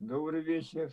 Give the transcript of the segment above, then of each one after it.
Добрый вечер.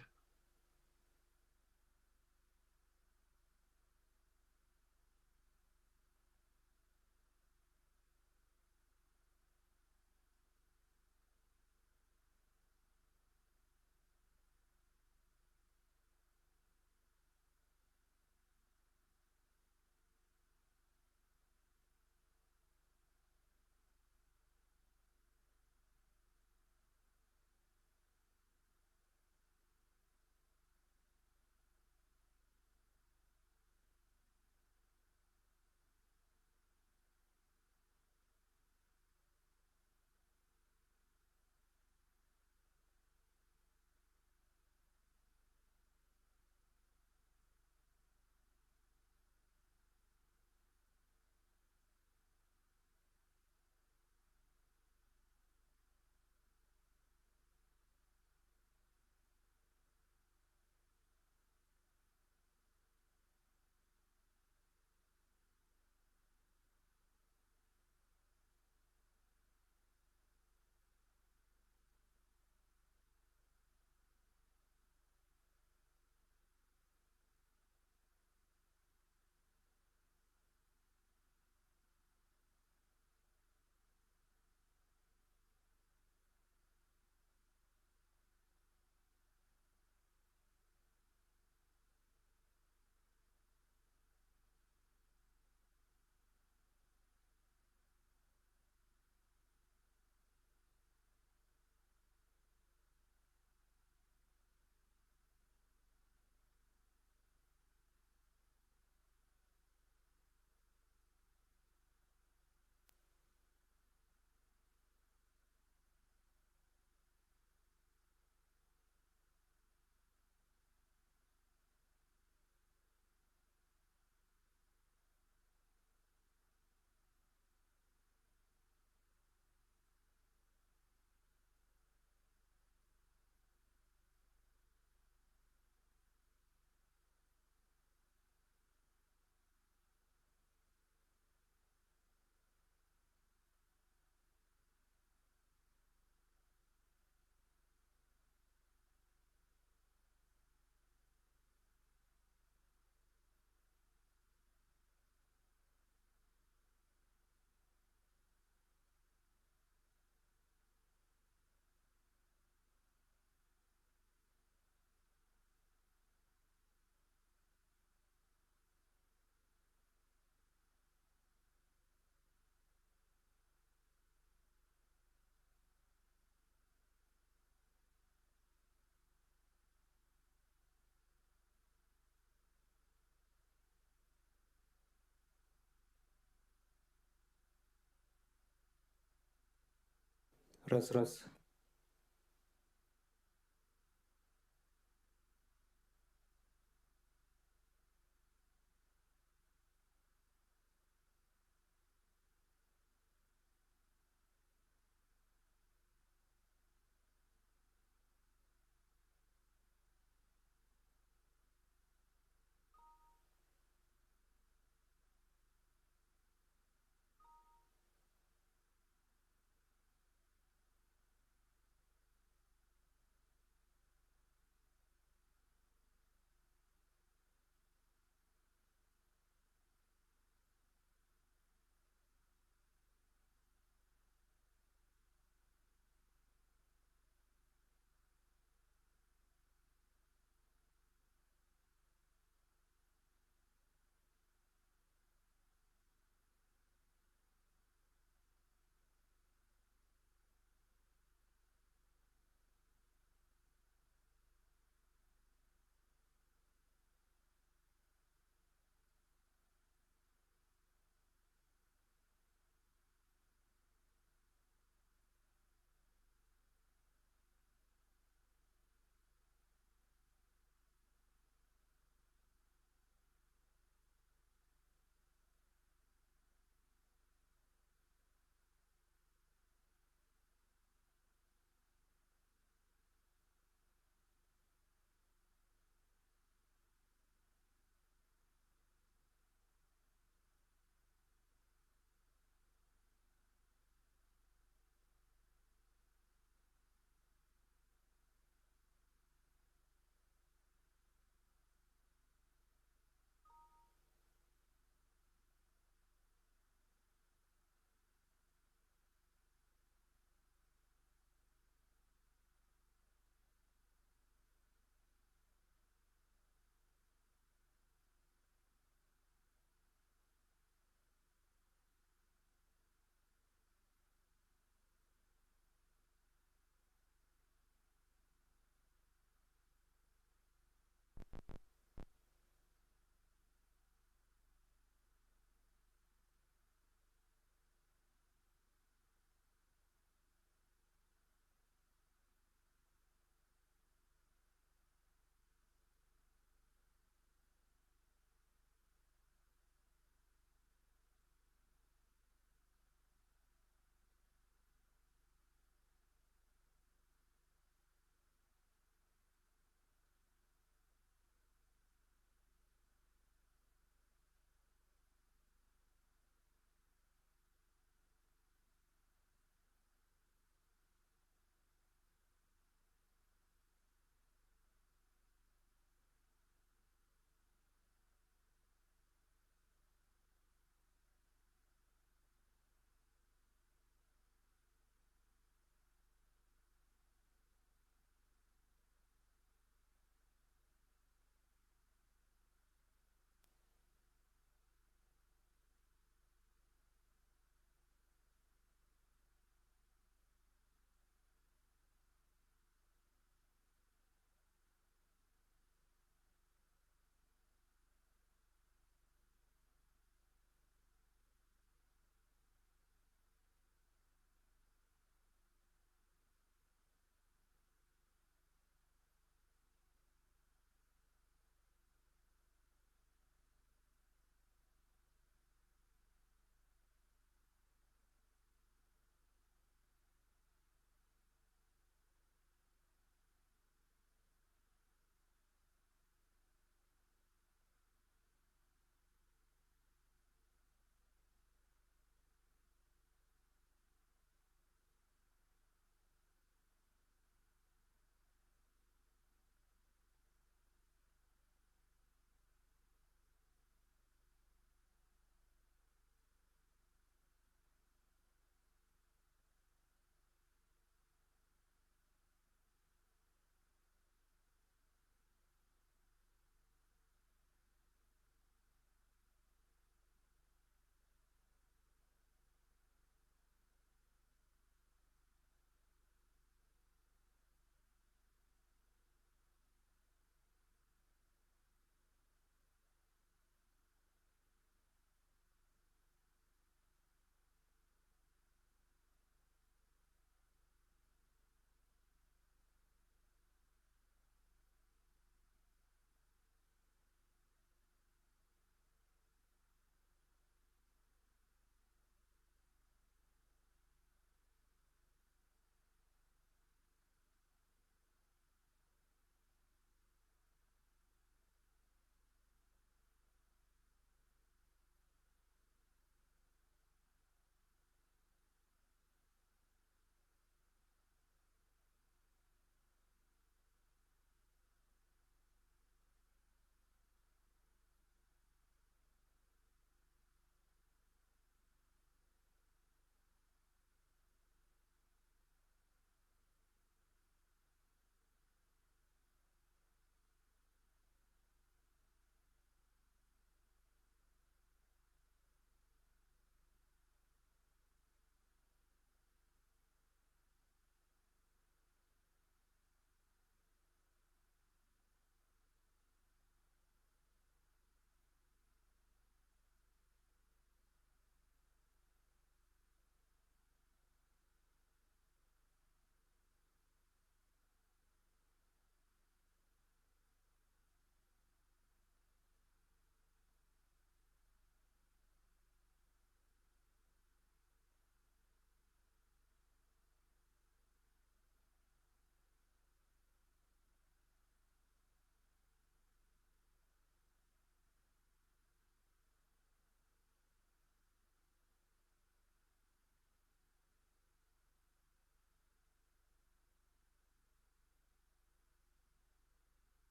Раз.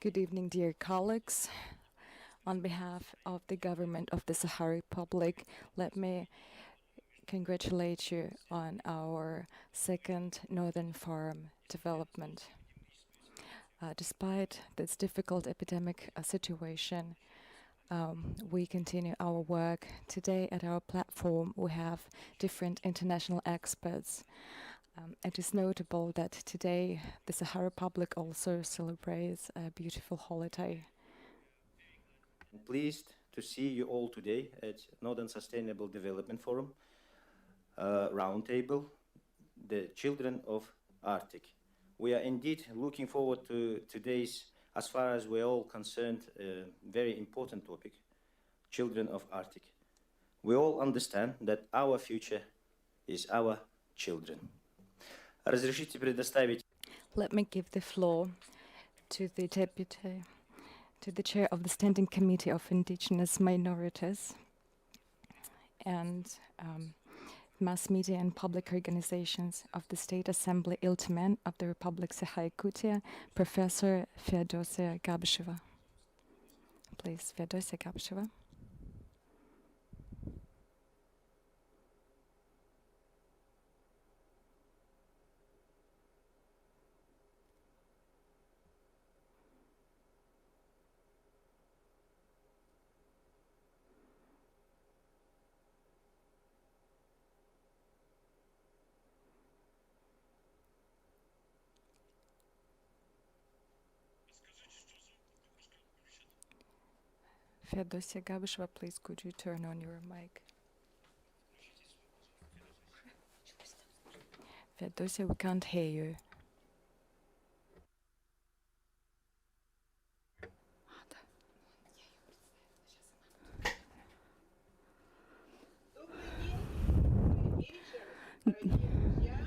Good evening, dear colleagues. On behalf of the government of the Sahara Republic, let me congratulate you on our second Northern Forum development. Despite this difficult epidemic situation, we continue our work. Today at our platform, we have different international experts. It is notable that today the Sahara Republic also celebrates a beautiful holiday. I'm pleased to see you all today at Northern Sustainable Development Forum, Roundtable, the Children of Arctic. We are indeed looking forward to today's, as far as we're all concerned, very important topic, Children of Arctic. We all understand that our future is our children. Разрешите предоставить. Let me give the floor to the deputy, to the chair of the Standing Committee of Indigenous Minorities and mass media and public organizations of the State Assembly Iltumen of the Republic Sakha-Yakutia, Professor Feodosia Gabsheva. Please, Feodosia Gabsheva. Feodosia Gabsheva, please could you turn on your mic? Feodosia, we can't hear you.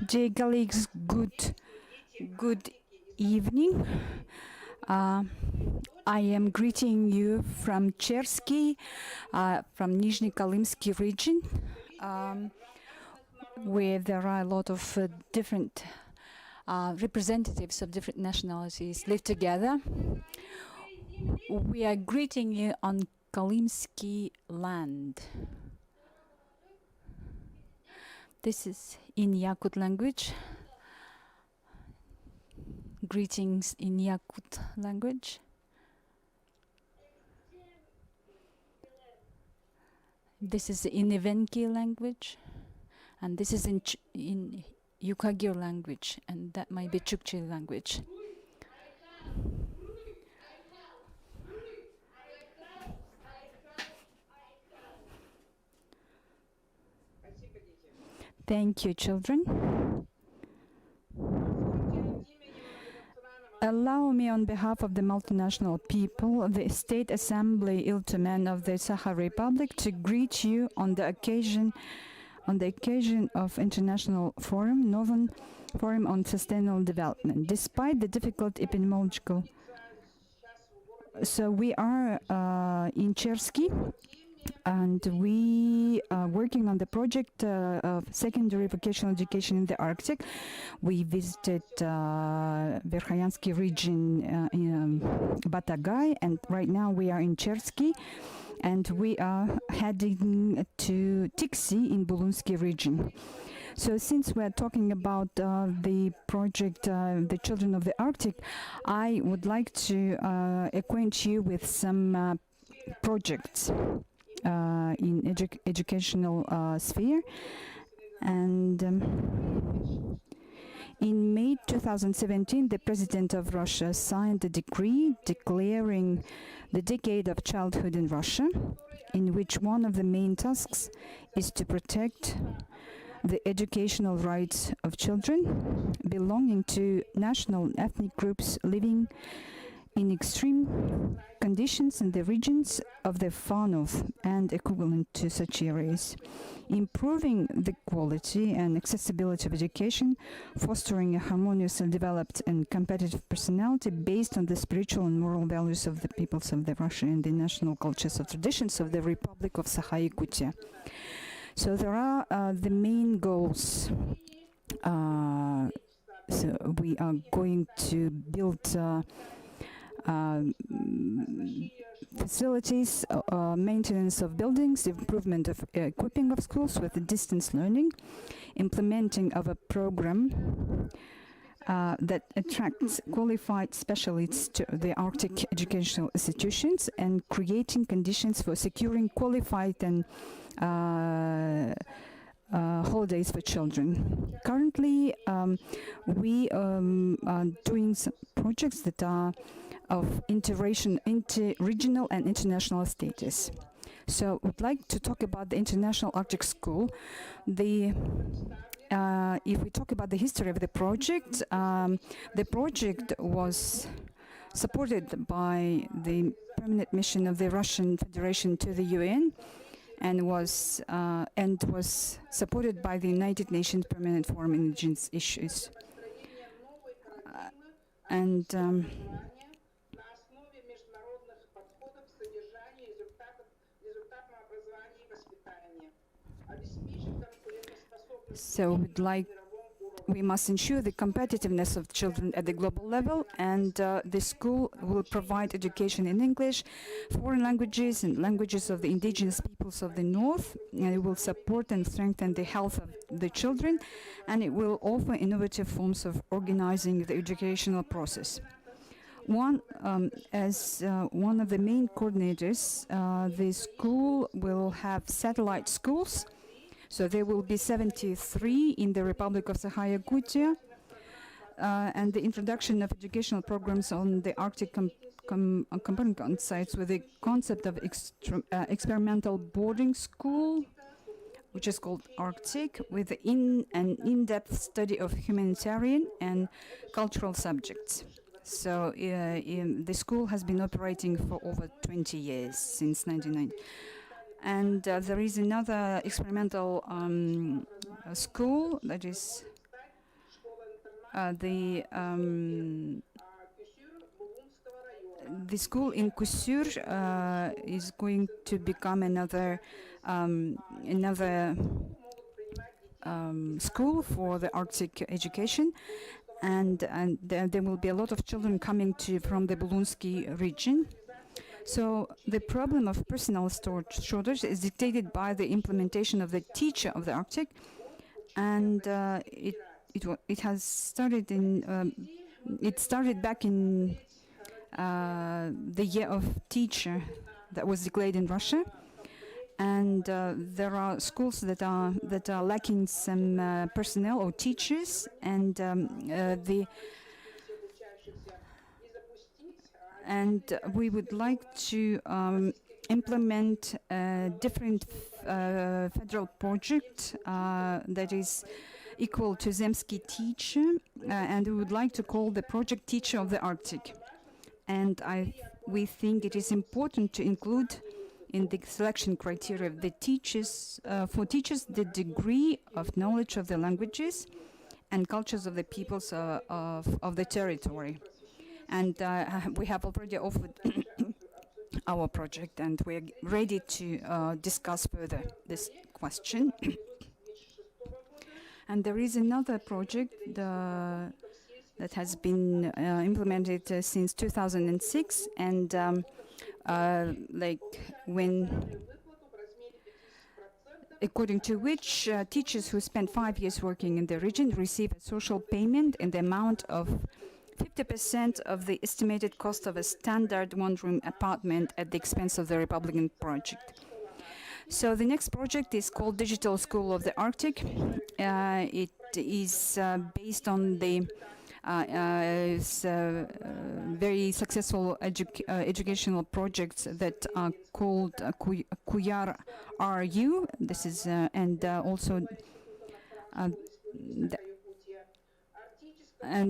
Dear colleagues, good evening. I am greeting you from Chersky, from Nizhny Kolymsky region, where there are a lot of different representatives of different nationalities live together. We are greeting you on Kolymsky land. This is in Yakut language. Greetings in Yakut language. This is in Evenki language, and this is in Yukagir language, and that might be Chukchi language. Thank you, children. Allow me, on behalf of the multinational people, the State Assembly Iltumen of the Sakha Republic, to greet you on the occasion of International Forum, Northern Forum on Sustainable Development. Despite the difficult epidemiological, so we are in Chersky, and we are working on the project of secondary vocational education in the Arctic. We visited Verkhoyansky region in Batagay, and right now we are in Chersky, and we are heading to Tiksi in Bulunsky region. So since we're talking about the project, the Children of the Arctic, I would like to acquaint you with some projects in educational sphere. And in May 2017, the President of Russia signed a decree declaring the Decade of Childhood in Russia, in which one of the main tasks is to protect the educational rights of children belonging to national and ethnic groups living in extreme conditions in the regions of the far north and equivalent to such areas, improving the quality and accessibility of education, fostering a harmonious and developed and competitive personality based on the spiritual and moral values of the peoples of the Russia and the national cultures and traditions of the Republic of Sakha-Yakutia. So there are the main goals. So we are going to build facilities, maintenance of buildings, improvement of equipping of schools with distance learning, implementing of a program that attracts qualified specialists to the Arctic educational institutions, and creating conditions for securing qualified and holidays for children. Currently, we are doing some projects that are of inter-regional and international status. So I would like to talk about the International Arctic School. If we talk about the history of the project was supported by the permanent mission of the Russian Federation to the UN, and was supported by the United Nations Permanent Forum on Indigenous Issues. So we must ensure the competitiveness of children at the global level, and the school will provide education in English, foreign languages, and languages of the indigenous peoples of the North, and it will support and strengthen the health of the children, and it will offer innovative forms of organizing the educational process. As one of the main coordinators, the school will have satellite schools. So there will be 73 in the Republic of Sakha-Yakutia, and the introduction of educational programs on the Arctic component sites with the concept of experimental boarding school, which is called Arctic, with an in-depth study of humanitarian and cultural subjects. So the school has been operating for over 20 years, since 1990. And there is another experimental school, that is the school in Kusur is going to become another school for the Arctic education, and there will be a lot of children coming from the Bulunsky region. So the problem of personnel shortage is dictated by the implementation of the teacher of the Arctic, and it has started it started back in the year of teacher that was declared in Russia, and there are schools that are lacking some personnel or teachers, and we would like to implement a different federal project that is equal to Zemsky Teacher, and we would like to call the project Teacher of the Arctic. And we think it is important to include in the selection criteria of the teachers, for teachers, the degree of knowledge of the languages and cultures of the peoples of the territory. And we have already offered our project, and we're ready to discuss further this question. And there is another project that has been implemented since 2006, and according to which teachers who spend 5 years working in the region receive a social payment in the amount of 50% of the estimated cost of a standard one-room apartment at the expense of the Republican project. So the next project is called Digital School of the Arctic. It is based on the very successful educational projects that are called Kuyar RU. This is and also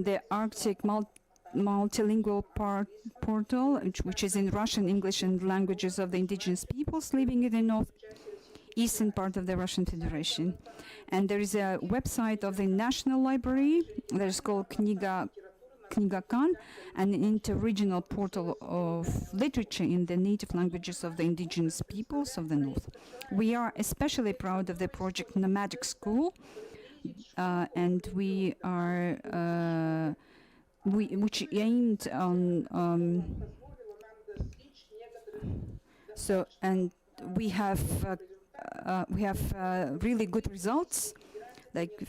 the Arctic multilingual portal, which is in Russian, English, and languages of the indigenous peoples living in the northeastern part of the Russian Federation. And there is a website of the National Library that is called Knigakan, an inter-regional portal of literature in the native languages of the indigenous peoples of the north. We are especially proud of the project Nomadic School, and we are which aimed on and we have really good results. Like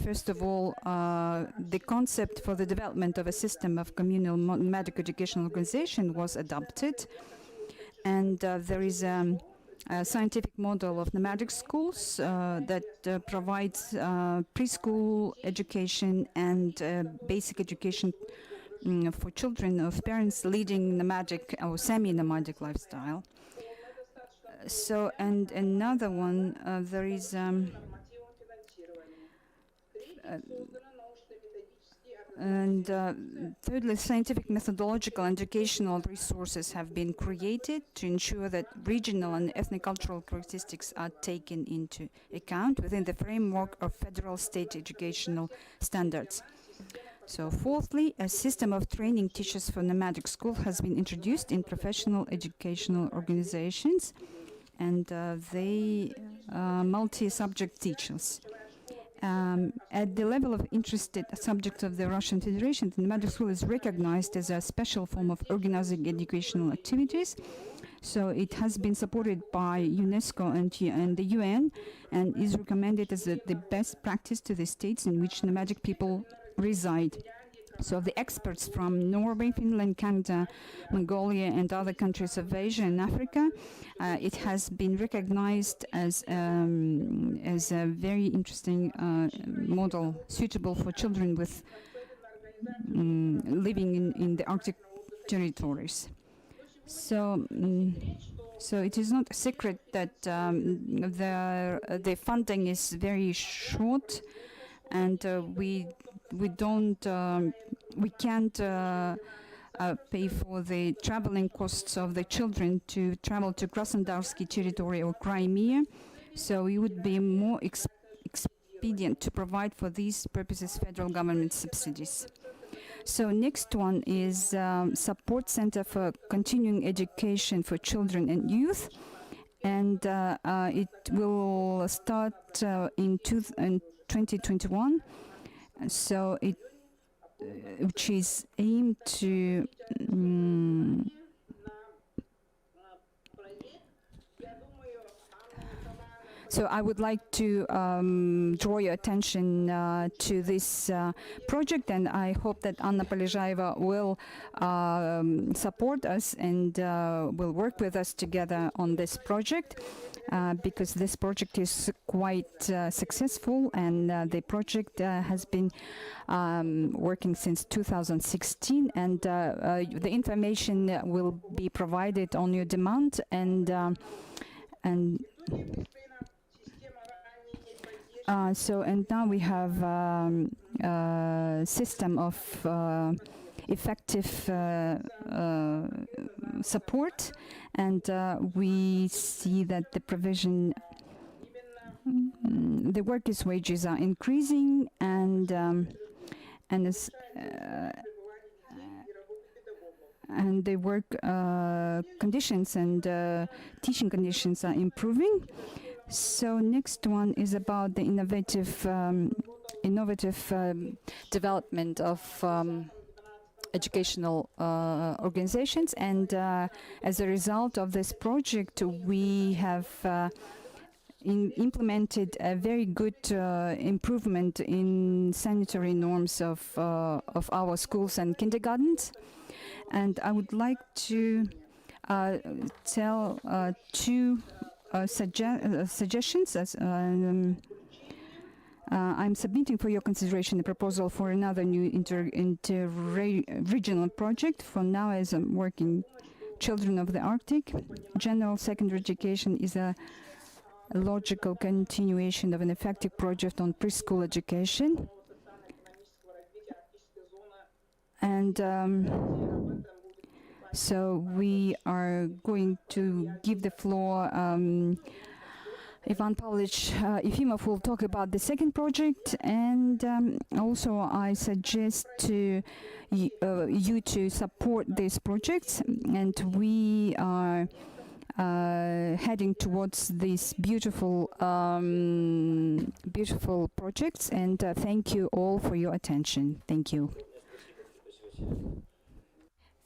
first of all, the concept for the development of a system of communal nomadic educational organization was adopted, and there is a scientific model of nomadic schools that provides preschool education and basic education for children of parents leading nomadic or semi-nomadic lifestyle. So, and another one, there is thirdly, scientific, methodological, and educational resources have been created to ensure that regional and ethnic-cultural characteristics are taken into account within the framework of federal state educational standards. So fourthly, a system of training teachers for nomadic school has been introduced in professional educational organizations, and they multi-subject teachers. At the level of interested subjects of the Russian Federation, the nomadic school is recognized as a special form of organizing educational activities. So it has been supported by UNESCO and the UN, and is recommended as the best practice to the states in which nomadic people reside. So the experts from Norway, Finland, Canada, Mongolia, and other countries of Asia and Africa, it has been recognized as a very interesting model suitable for children with living in the Arctic territories. So, so it is not a secret that the funding is very short, and we can't pay for the traveling costs of the children to travel to Krasnodarsky territory or Crimea. So it would be more expedient to provide for these purposes federal government subsidies. So next one is Support Center for Continuing Education for Children and Youth, and it will start in 2021. So it, which is aimed to so I would like to draw your attention to this project, and I hope that Anna Polezhaeva will support us and will work with us together on this project. Because this project is quite successful, and the project has been working since 2016, and the information will be provided on your demand, and now we have a system of effective support, and we see that the provision, the workers' wages are increasing, and the work conditions and teaching conditions are improving. So next one is about the innovative development of educational organizations, and as a result of this project, we have implemented a very good improvement in sanitary norms of our schools and kindergartens. And I would like to tell two suggestions. As I'm submitting for your consideration a proposal for another new inter-regional project. For now, as I'm working Children of the Arctic, general secondary education is a logical continuation of an effective project on preschool education. And And so we are going to give the floor. Ivan Pavlovich Efimov will talk about the second project, and also I suggest to you to support this project, and we are heading towards these beautiful beautiful projects, and thank you all for your attention. Thank you.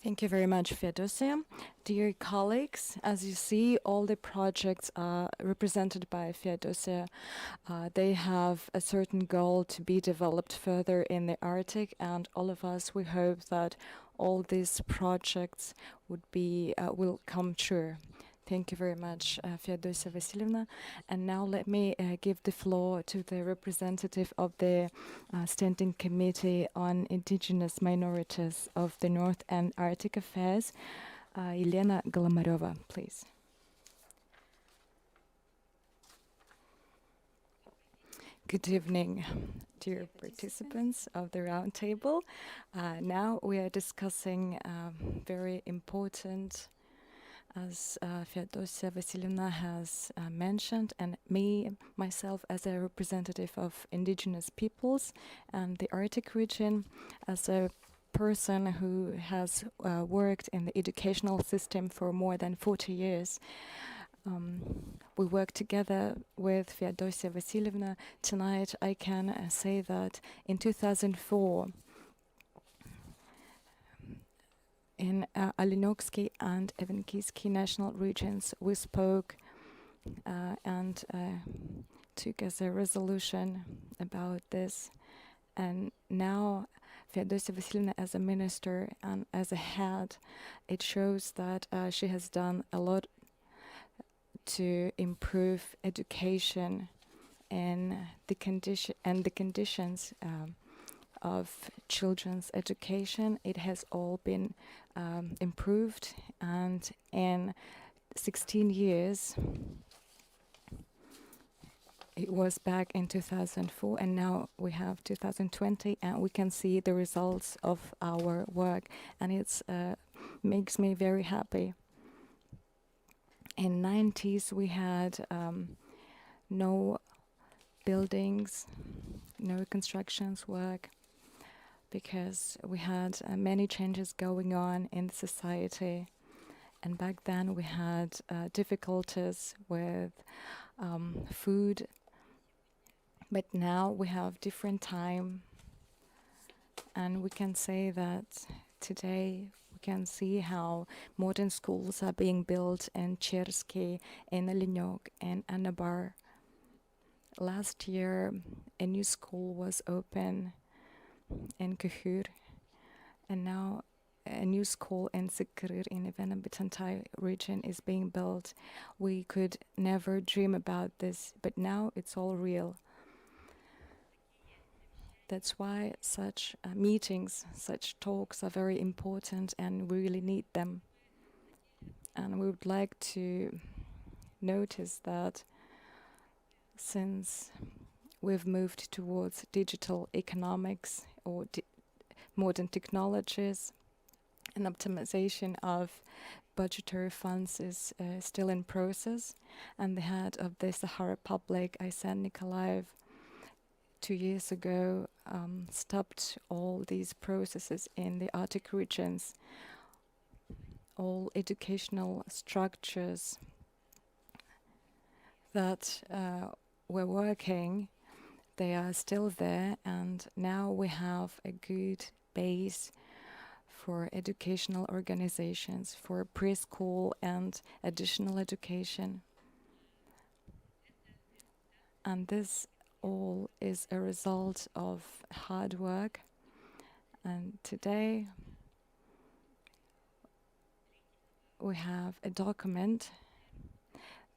Thank you very much, Fedosia. Dear colleagues, as you see, all the projects are represented by Fedosia. They have a certain goal to be developed further in the Arctic, and all of us, we hope that all these projects will come true. Thank you very much, Feodosia Vasilyevna. And now let me give the floor to the representative of the Standing Committee on Indigenous Minorities of the North and Arctic Affairs, Elena Golomarova, please. Good evening, dear participants of the Roundtable. Now we are discussing very important, as Feodosia Vasilyevna has mentioned, and myself as a representative of indigenous peoples and the Arctic region, as a person who has worked in the educational system for more than 40 years. We work together with Feodosia Vasilyevna. Tonight I can say that in 2004, in Aleneoksky and Evenkiysky national regions, we spoke and took as a resolution about this. And now, Feodosia Vasilyevna, as a minister and as a head, it shows that she has done a lot to improve education and the conditions of children's education. It has all been improved, and in 16 years, it was back in 2004, and now we have 2020, and we can see the results of our work, and it's makes me very happy. In 90s, we had no buildings, no constructions work, because we had many changes going on in the society. And back then we had difficulties with food, but now we have different time. And we can say that today we can see how modern schools are being built in Chersky, in Alenyok, in Anabar. Last year, a new school was open in Kuhur, and now a new school in Sikrir in Ivana-Bitantai region is being built. We could never dream about this, but now it's all real. That's why such meetings, such talks are very important, and we really need them. And we would like to notice that since we've moved towards digital economics or modern technologies, and optimization of budgetary funds is still in process. And the head of the Sahara Republic, Aysen Nikolaev, 2 years ago stopped all these processes in the Arctic regions. All educational structures that were working, they are still there, and now we have a good base for educational organizations, for preschool and additional education. And this all is a result of hard work. And today we have a document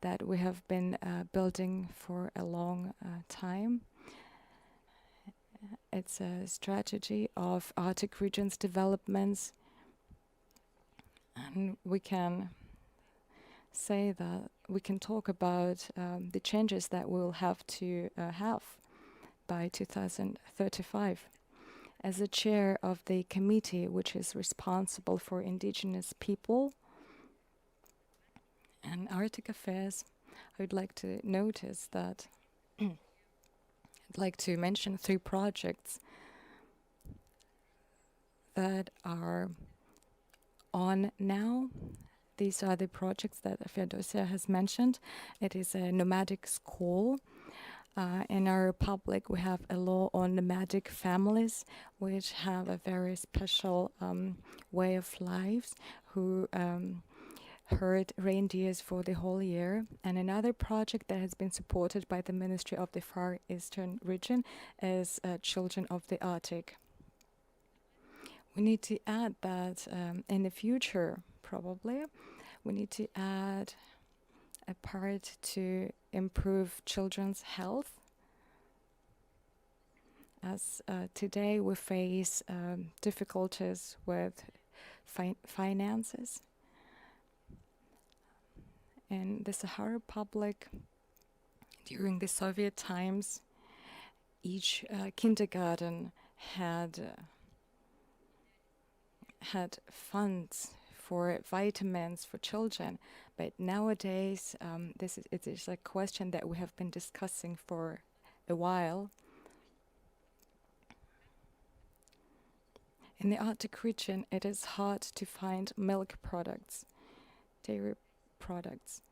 that we have been building for a long time. It's a strategy of Arctic region's developments, and we can say that we can talk about the changes that we'll have to have by 2035. As a chair of the committee which is responsible for indigenous people and Arctic affairs, I would like to notice that I'd like to mention 3 projects that are on now. These are the projects that Feodosia has mentioned. It is a nomadic school. In our republic, we have a law on nomadic families, which have a very special way of lives, who herd reindeers for the whole year. And another project that has been supported by the Ministry of the Far Eastern region is Children of the Arctic. We need to add that in the future, probably, we need to add a part to improve children's health. As today we face difficulties with finances. In the Sahara Republic, during the Soviet times, each kindergarten had funds for vitamins for children, but nowadays it is a question that we have been discussing for a while. In the Arctic region, it is hard to find milk products, dairy products.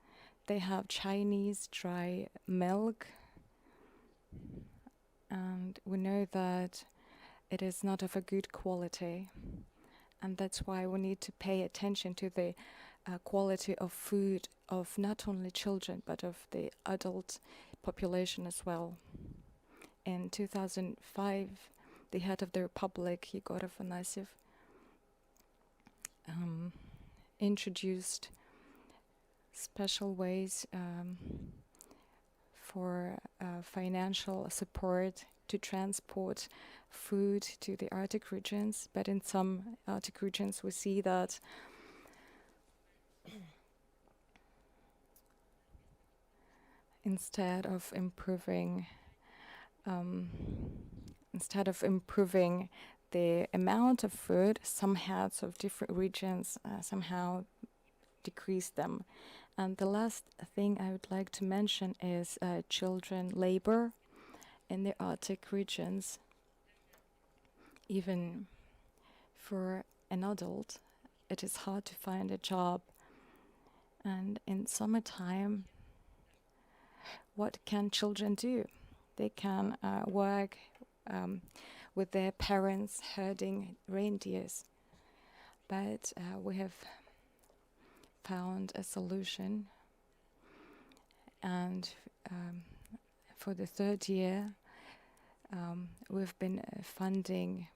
They have Chinese dry milk, and we know that it is not of a good quality. And that's why we need to pay attention to the quality of food of not only children, but of the adult population as well. In 2005, the head of the Republic, Yegor Afanasyev, introduced special ways for financial support to transport food to the Arctic regions, but in some Arctic regions we see that instead of improving the amount of food, some heads of different regions somehow decrease them. And the last thing I would like to mention is children labor in the Arctic regions. Even for an adult, it is hard to find a job. And in summertime, what can children do? They can work with their parents herding reindeers. But we have found a solution. And for the 3rd year, we've been funding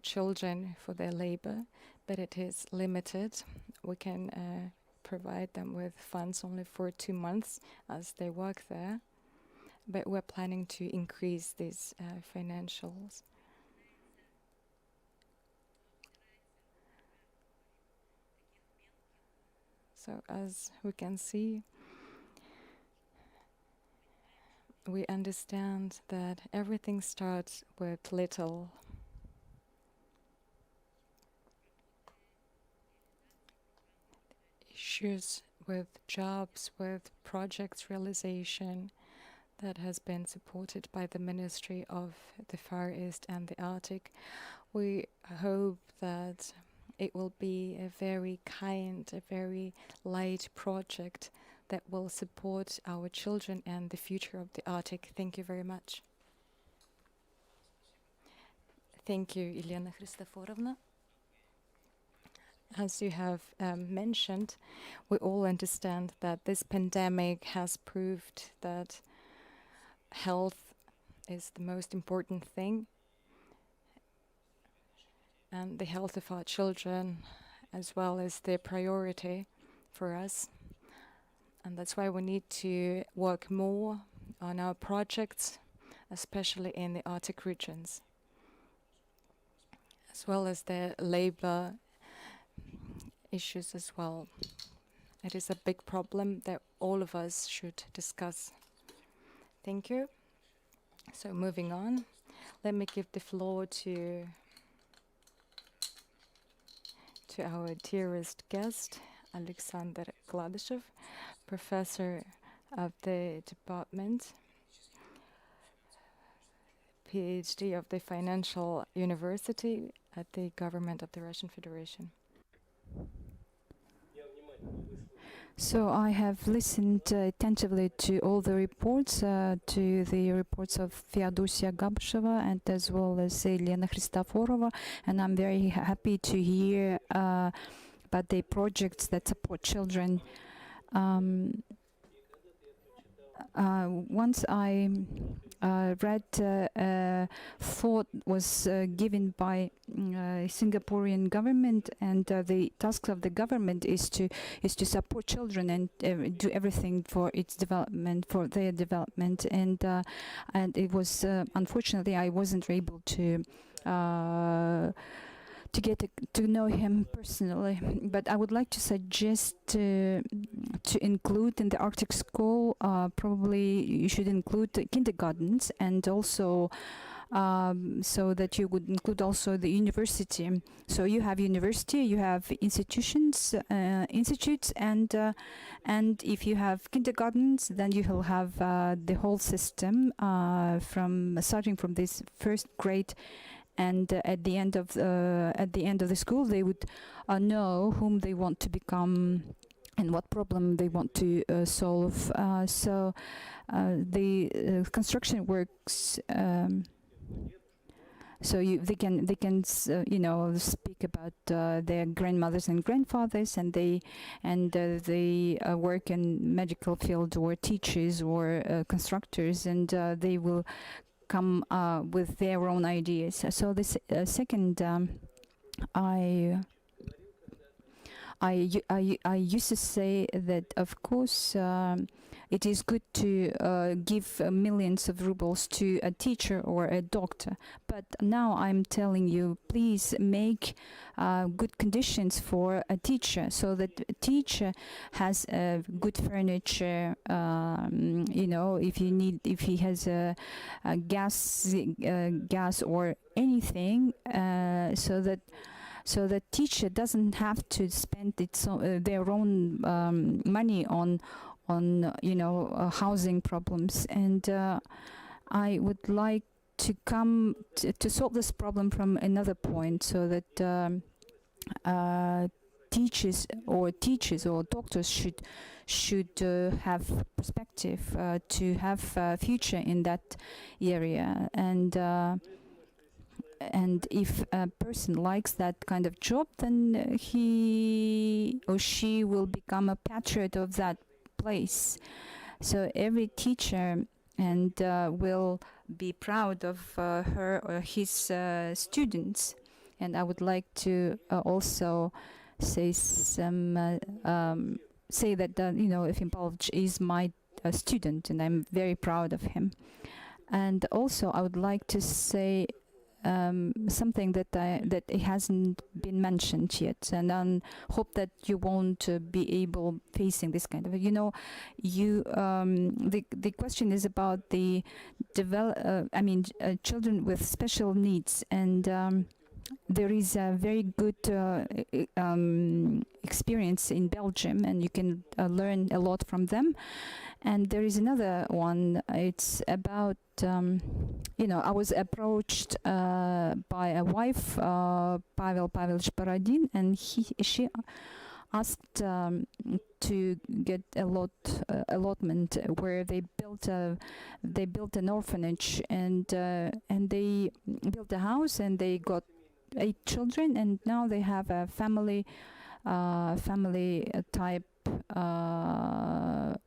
children for their labor, but it is limited. We can provide them with funds only for 2 months as they work there, but we're planning to increase these financials. So as we can see, we understand that everything starts with little. Issues with jobs, with projects realization that has been supported by the Ministry of the Far East and the Arctic. We hope that it will be a very kind, a very light project that will support our children and the future of the Arctic. Thank you very much. Thank you, Ilyana Christoforovna. As you have mentioned, we all understand that this pandemic has proved that health is the most important thing, and the health of our children as well is the priority for us. And that's why we need to work more on our projects, especially in the Arctic regions, as well as the labor issues as well. It is a big problem that all of us should discuss. Thank you. So moving on, let me give the floor to our dearest guest, Alexander Gladyshev, professor of the department, PhD of the Financial University at the government of the Russian Federation. So I have listened attentively to all the reports, to the reports of Feodosia Gabsheva and as well as Elena Christoforova, and I'm very happy to hear about the projects that support children. Once I read a thought was given by Singaporean government, and the task of the government is to support children and do everything for its development, for their development, and it was unfortunately I wasn't able to get to know him personally, but I would like to suggest to include in the Arctic School, probably you should include the kindergartens, and also so that you would include also the university. So you have university, you have institutions, institutes, and if you have kindergartens, then you will have the whole system from starting from this first grade. And at the end of the school, they would know whom they want to become and what problem they want to solve. So the construction works. So they can speak about their grandmothers and grandfathers, and they work in medical field or teachers or constructors, and they will come with their own ideas. So this second, I used to say that of course it is good to give millions of rubles to a teacher or a doctor, but now I'm telling you, please make good conditions for a teacher, so that a teacher has good furniture. If he has a gas or anything, so that teacher doesn't have to spend their own money on housing problems. And I would like to come to solve this problem from another point, so that teachers or doctors should have perspective to have a future in that area. And if a person likes that kind of job, then he or she will become a patriot of that place. So every teacher will be proud of her or his students. And I would like to also say that Efim Pavlovich is my student, and I'm very proud of him. And also I would like to say something that it hasn't been mentioned yet, and I hope that you won't be able facing this kind of the question is about the children with special needs, and there is a very good experience in Belgium, and you can learn a lot from them. And there is another one. It's about I was approached by a wife, Pavel Pavlovich Borodin, and she asked to get allotment where they built an orphanage, and they built a house, and they got 8 children, and now they have a family type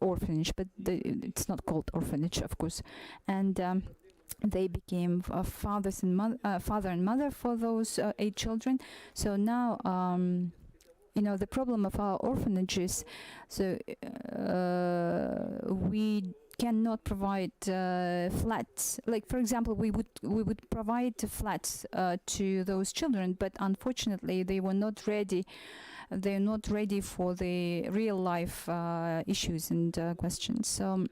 orphanage, but it's not called orphanage, of course. And they became father and mother for those 8 children. So now the problem of our orphanages, so we cannot provide flats. Like, for example, we would provide flats to those children, but unfortunately they were not ready. They're not ready for the real life issues and questions. So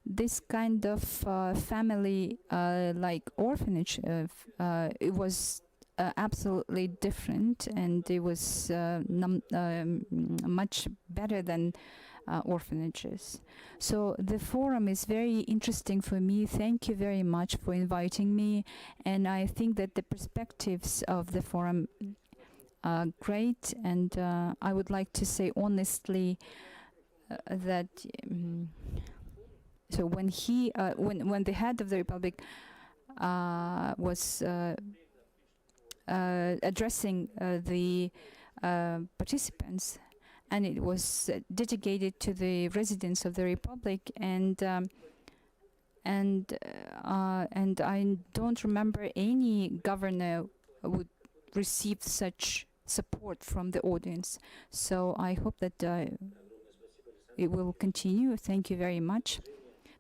this kind of family like orphanage, it was absolutely different, and it was much better than orphanages. So the forum is very interesting for me. Thank you very much for inviting me, and I think that the perspectives of the forum are great, and I would like to say honestly that so when the head of the republic was addressing the participants, and it was dedicated to the residents of the republic, and I don't remember any governor would receive such support from the audience. So I hope that it will continue. Thank you very much.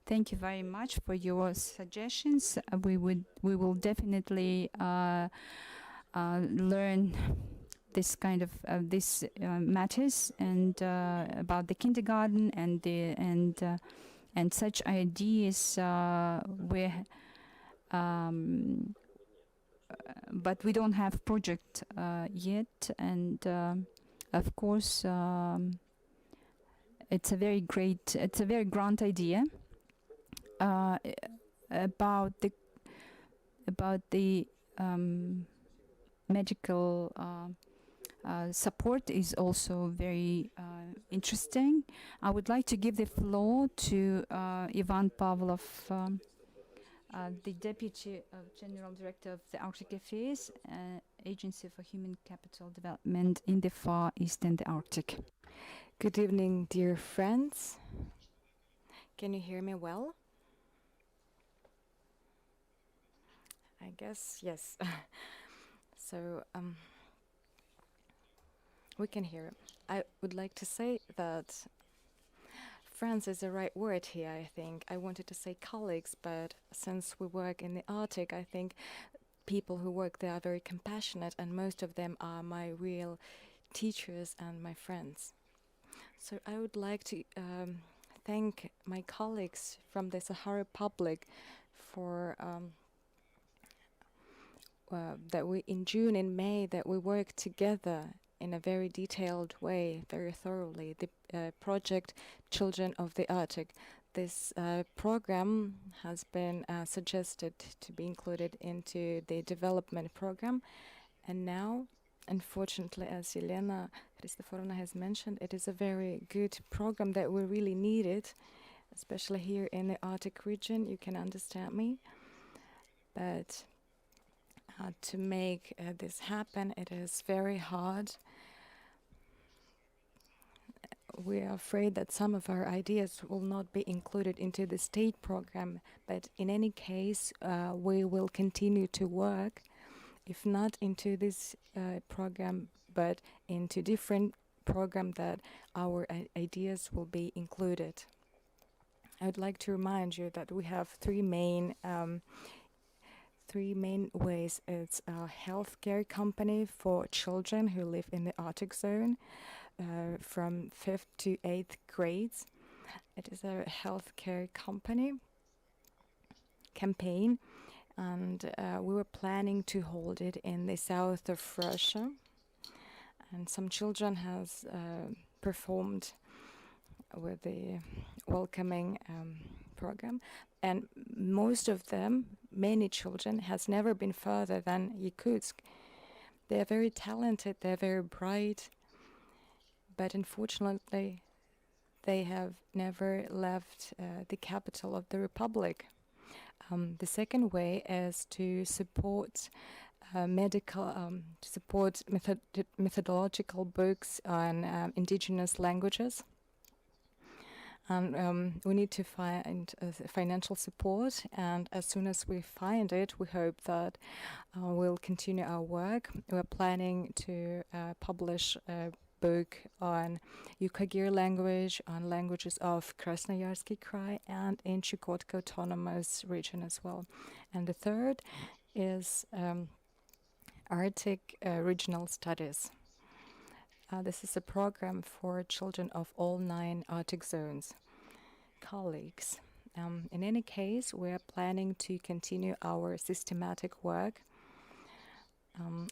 Thank you very much for your suggestions. We will definitely learn this kind of matters, and about the kindergarten and such ideas. But we don't have project yet, and of course it's a very grand idea. About the medical support is also very interesting. I would like to give the floor to Ivan Pavlov, the Deputy General Director of the Arctic Affairs Agency for Human Capital Development in the Far East and the Arctic. Good evening, dear friends. Can you hear me well? I guess yes. So we can hear. I would like to say that friends is the right word here, I think. I wanted to say colleagues, but since we work in the Arctic, I think people who work there are very compassionate, and most of them are my real teachers and my friends. So I would like to thank my colleagues from the Sahara Republic for that we in June and May that we worked together in a very detailed way, very thoroughly. The project Children of the Arctic. This program has been suggested to be included into the development program, and now, unfortunately, as Yelena Christoforovna has mentioned, it is a very good program that we really needed, especially here in the Arctic region. You can understand me, but to make this happen, it is very hard. We are afraid that some of our ideas will not be included into the state program, but in any case, we will continue to work, if not into this program, but into different program that our ideas will be included. I would like to remind you that we have three main ways. It's a healthcare company for children who live in the Arctic zone from 5th to 8th grades. It is a healthcare campaign, and we were planning to hold it in the south of Russia, and some children has performed with the welcoming program, and most of them, many children, has never been further than Yakutsk. They are very talented, they're very bright, but unfortunately they have never left the capital of the Republic. The second way is to support methodological books on indigenous languages. And we need to find financial support, and as soon as we find it, we hope that we'll continue our work. We're planning to publish a book on Yukagir language, on languages of Krasnoyarsky Krai and in Chukotka Autonomous Region as well. And the third is Arctic Regional Studies. This is a program for children of all 9 Arctic zones. Colleagues, In any case, we're planning to continue our systematic work.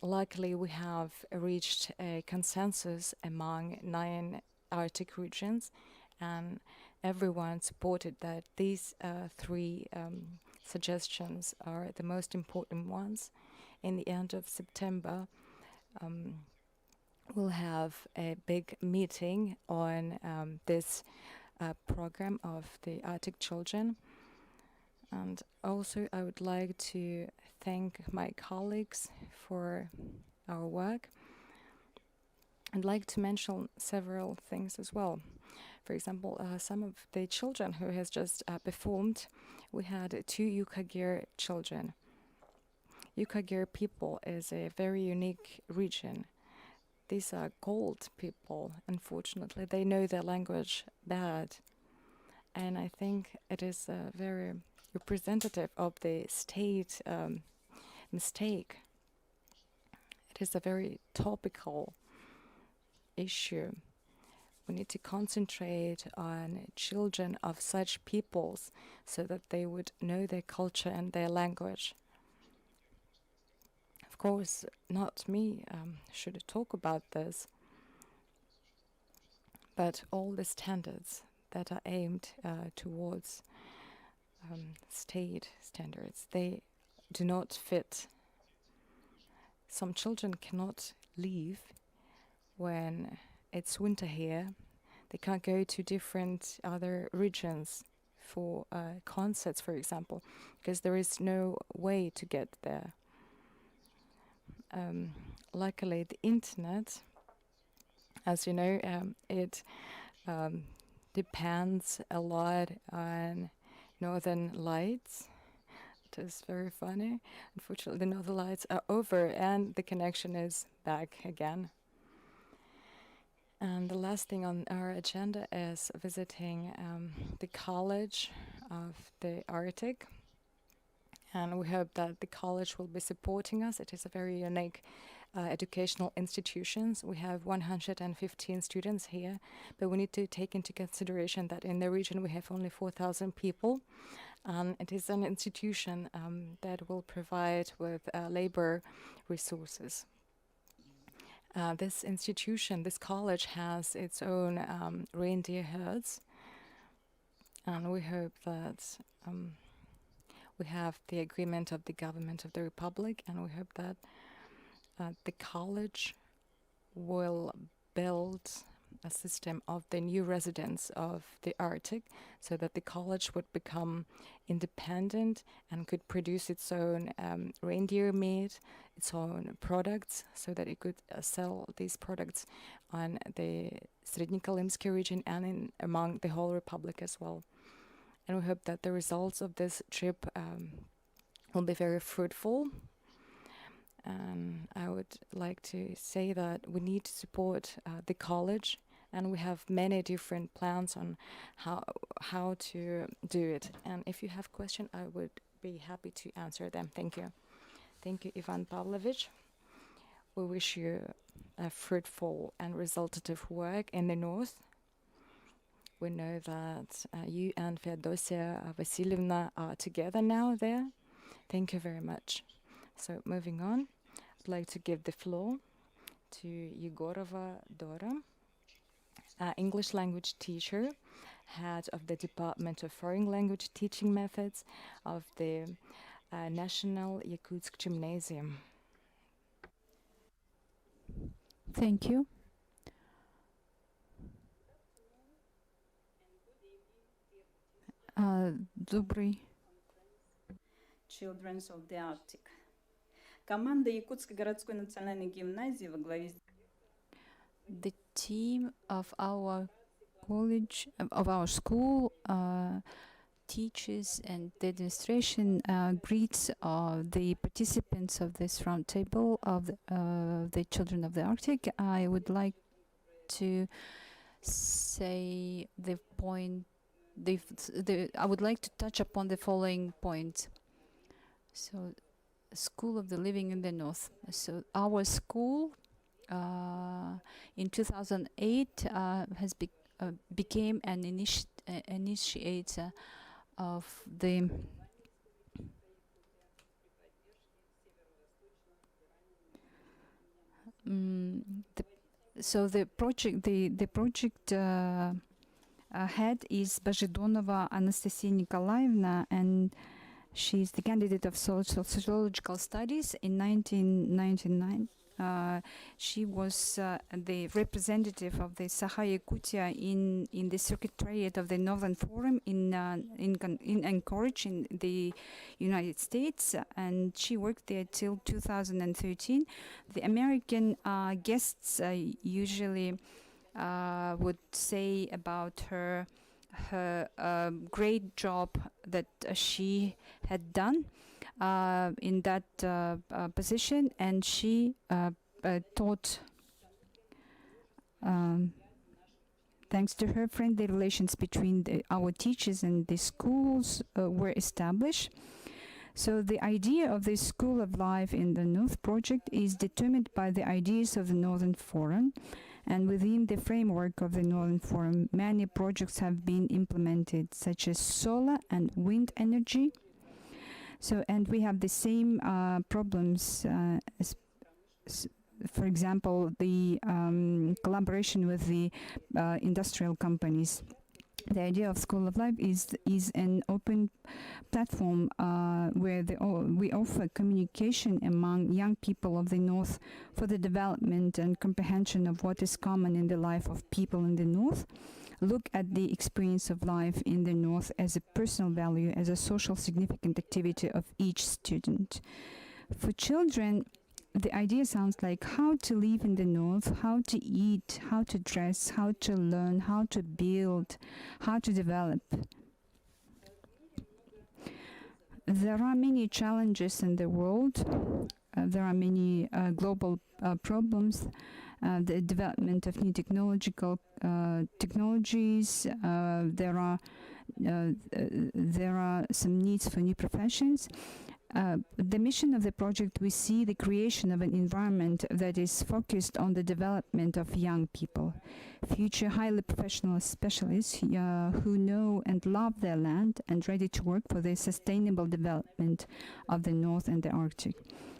Luckily, we have reached a consensus among 9 Arctic regions, and everyone supported that these 3 suggestions are the most important ones. In the end of September, we'll have a big meeting on this program of the Arctic children. And also, I would like to thank my colleagues for our work. I'd like to mention several things as well. For example, some of the children who has just performed, we had 2 Yukagir children. Yukagir people is a very unique region. These are gold people. Unfortunately, they know their language bad. And I think it is very representative of the state mistake. It is a very topical issue. We need to concentrate on children of such peoples so that they would know their culture and their language. Of course, not me should talk about this, but all the standards that are aimed towards state standards, they do not fit. Some children cannot leave when it's winter here. They can't go to different other regions for concerts, for example, because there is no way to get there. Luckily, the internet, as you know, it depends a lot on northern lights. It is very funny. Unfortunately, the northern lights are over and the connection is back again. And the last thing on our agenda is visiting the College of the Arctic. And we hope that the college will be supporting us. It is a very unique educational institution. We have 115 students here, but we need to take into consideration that in the region we have only 4,000 people. It is an institution that will provide with labor resources. This institution, this college, has its own reindeer herds, and we hope that we have the agreement of the government of the Republic, and we hope that the college will build a system of the new residents of the Arctic so that the college would become independent and could produce its own reindeer meat, its own products, so that it could sell these products on the Srednjokalimsky region and among the whole Republic as well. And we hope that the results of this trip will be very fruitful. I would like to say that we need to support the college, and we have many different plans on how to do it. And if you have questions, I would be happy to answer them. Thank you. Thank you, Ivan Pavlovich. We wish you a fruitful and resultative work in the north. We know that you and Feodosia Vasilyevna are together now there. Thank you very much. So moving on, I'd like to give the floor to Yegorova Dora, English language teacher, head of the Department of Foreign Language Teaching Methods of the National Yakutsk Gymnasium. Thank you. Добрый. Children of the Arctic. Команда Якутской городской национальной гимназии во главе с The team of our college, of our school, teachers and the administration greets the participants of this roundtable of the children of the Arctic. I would like to say the point. I would like to touch upon the following point. So, School of the Living in the North. So, our school in 2008 has became an initiator of the Mm, the, so the project head is Bajidonova Anastasia Nikolaevna, and she's the candidate of sociological studies in 1999. She was the representative of the Saha-Yakutia in the Secretariat of the Northern Forum in Anchorage in the United States, and she worked there till 2013. The American guests usually would say about her great job that she had done in that position, and she taught, thanks to her, friendly relations between our teachers and the schools were established. So the idea of the School of Life in the North project is determined by the ideas of the Northern Forum, and within the framework of the Northern Forum, many projects have been implemented, such as solar and wind energy. So, and we have the same problems, for example, the collaboration with the industrial companies. The idea of School of Life is an open platform where we offer communication among young people of the North for the development and comprehension of what is common in the life of people in the North. Look at the experience of life in the North as a personal value, as a social significant activity of each student. For children, the idea sounds like how to live in the North, how to eat, how to dress, how to learn, how to build, how to develop. There are many challenges in the world. There are many global problems. The development of new technologies. There are some needs for new professions. The mission of the project, we see the creation of an environment that is focused on the development of young people, future highly professional specialists who know and love their land and ready to work for the sustainable development of the North and the Arctic.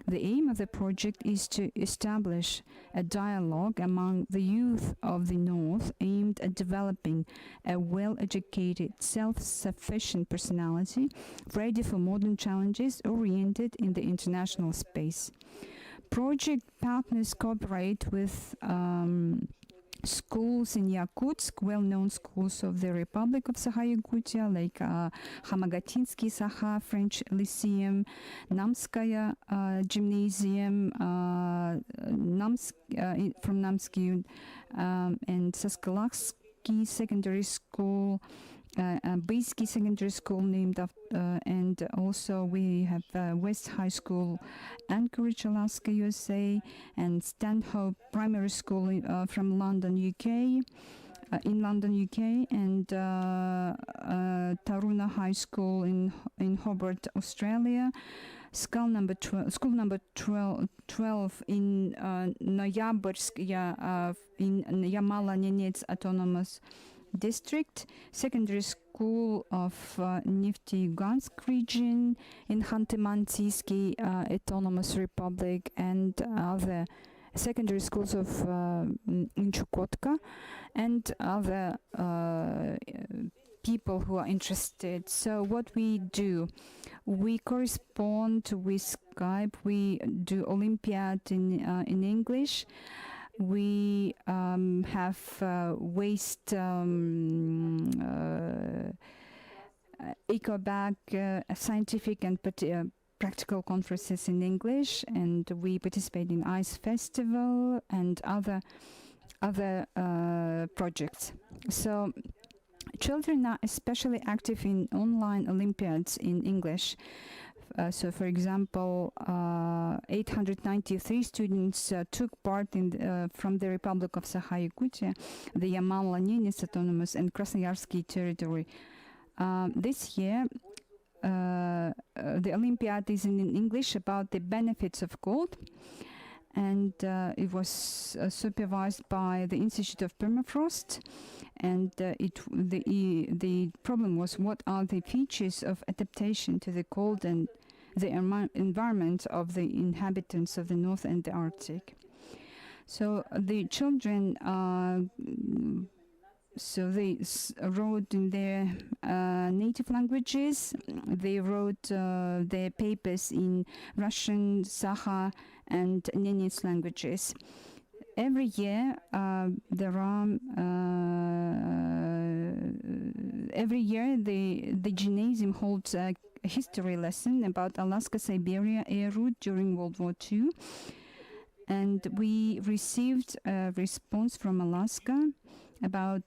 The aim of the project is to establish a dialogue among the youth of the North aimed at developing a well-educated, self-sufficient personality ready for modern challenges oriented in the international space. Project partners cooperate with schools in Yakutsk, well-known schools of the Republic of Saha-Yakutia, like Hamagatinsky Saha French Lyceum, Namskaya Gymnasium from Namsky, and Saskalaksky Secondary School, Baysky Secondary School named after, and also we have West High School, Anchorage, Alaska, USA, and Stanhope Primary School from London, UK, in London, UK, and Taruna High School in Hobart, Australia. School number 12 in Noyabrsk, in Yamalo-Nenets Autonomous District, Secondary School of Neftegansk region in Khanty-Mansiyski Autonomous Republic, and other secondary schools of in Chukotka, and other people who are interested. So what we do, we correspond with Skype, we do Olympiad in English. We have waste eco-bag scientific and practical conferences in English, and we participate in Ice Festival and other projects. So children are especially active in online Olympiads in English. So, for example, 893 students took part in from the Republic of Saha-Yakutia, the Yamalo-Nenets Autonomous and Krasnoyarsky territory. This year, the Olympiad is in English about the benefits of gold, and it was supervised by the Institute of Permafrost. And the problem was, what are the features of adaptation to the cold and the environment of the inhabitants of the North and the Arctic. So the children, so they wrote in their native languages. They wrote their papers in Russian, Sakha, and Nenets languages. Every year, the gymnasium holds a history lesson about Alaska-Siberia air route during World War II. And we received a response from Alaska about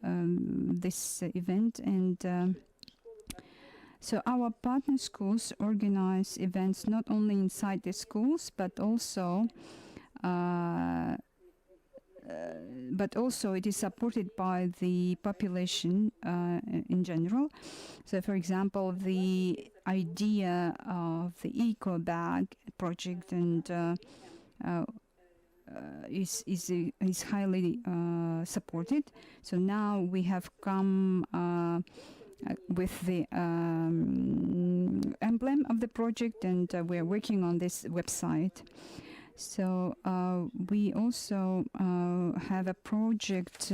this event. And so our partner schools organize events not only inside the schools, but also it is supported by the population in general. So, for example, the idea of the eco bag project and is highly supported. So now we have come with the emblem of the project, and we are working on this website. So we also have a project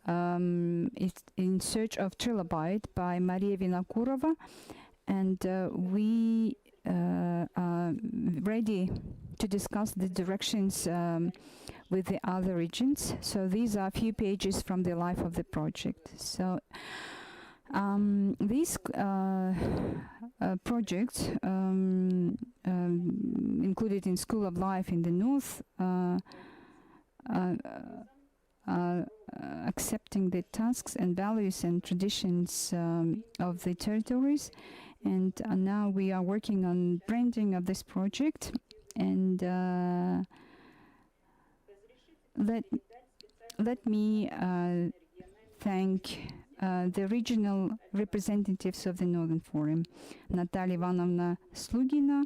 it's in search of trilobite by Maria Vinokurova, and we are ready to discuss the directions with the other regions. So these are a few pages from the life of the project. So these projects included in School of Life in the North accepting the tasks and values and traditions of the territories. And now we are working on branding of this project. And let me thank the regional representatives of the Northern Forum, Natalia Ivanovna Slugina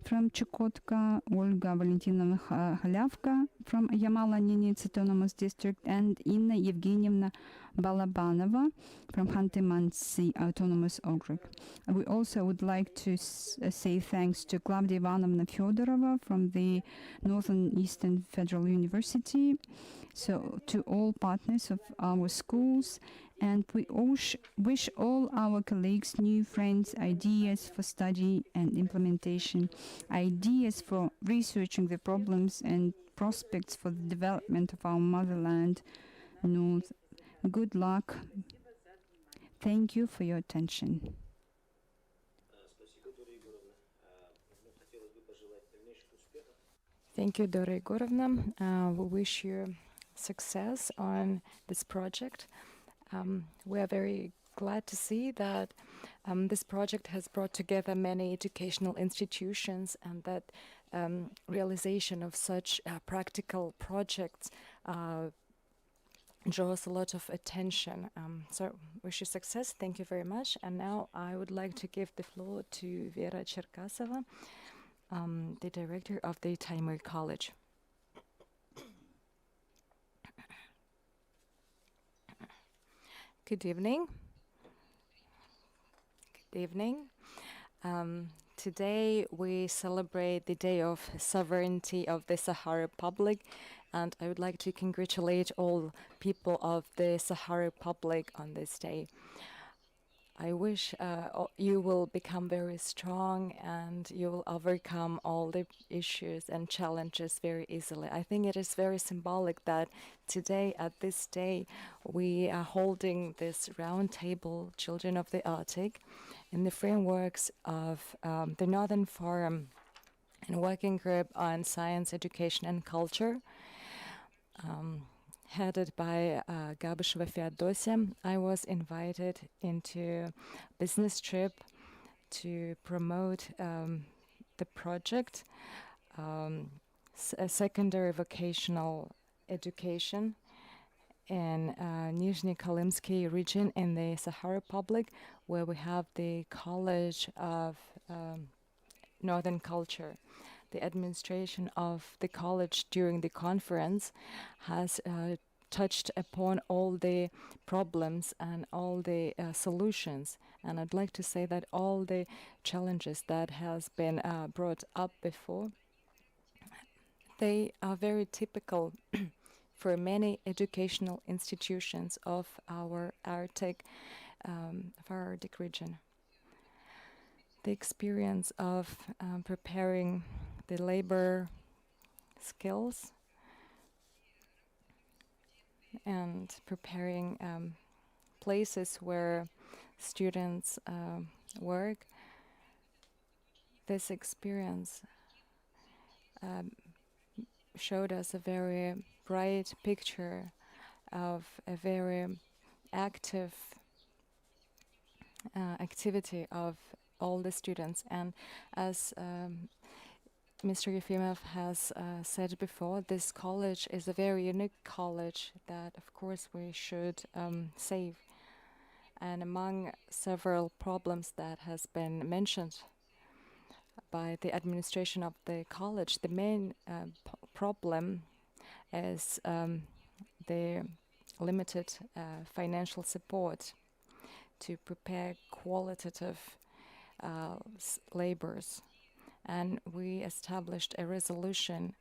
from Chukotka, Olga Valentinovna Halyavka from Yamala-Nenets Autonomous District, and Inna Evgenievna Balabanova from Khanty-Mansi Autonomous Okrug. We also would like to say thanks to Klavdia Ivanovna Fyodorova from the Northern Eastern Federal University, so to all partners of our schools. And we wish all our colleagues new friends, ideas for study and implementation, ideas for researching the problems and prospects for the development of our motherland, North. Good luck. Thank you for your attention. Thank you, Dora Igorovna. We wish you success on this project. We are very glad to see that this project has brought together many educational institutions, and that realization of such practical projects draws a lot of attention. So wish you success. Thank you very much. And now I would like to give the floor to Vera Cherkasova, the director of the Taimyr College. Good evening. Good evening. Today we celebrate the Day of Sovereignty of the Sahara Republic, and I would like to congratulate all people of the Sahara Republic on this day. I wish you will become very strong and you will overcome all the issues and challenges very easily. I think it is very symbolic that today, at this day, we are holding this Roundtable Children of the Arctic in the frameworks of the Northern Forum and Working Group on Science, Education and Culture. Headed by Gabisheva Feodosia. I was invited into a business trip to promote the project, a secondary vocational education in Nizhny Kolymsky region in the Sahara Republic, where we have the College of Northern Culture. the administration of the college during the conference has touched upon all the problems and all the solutions. And I'd like to say that all the challenges that has been brought up before, they are very typical for many educational institutions of our Arctic region. The experience of preparing the labor skills and preparing places where students work, this experience showed us a very bright picture of a very active activity of all the students. And as Mr. Yefimov has said before, this college is a very unique college that, of course, we should save. And among several problems that has been mentioned by the administration of the college, the main problem is the limited financial support to prepare qualitative labors. And we established a resolution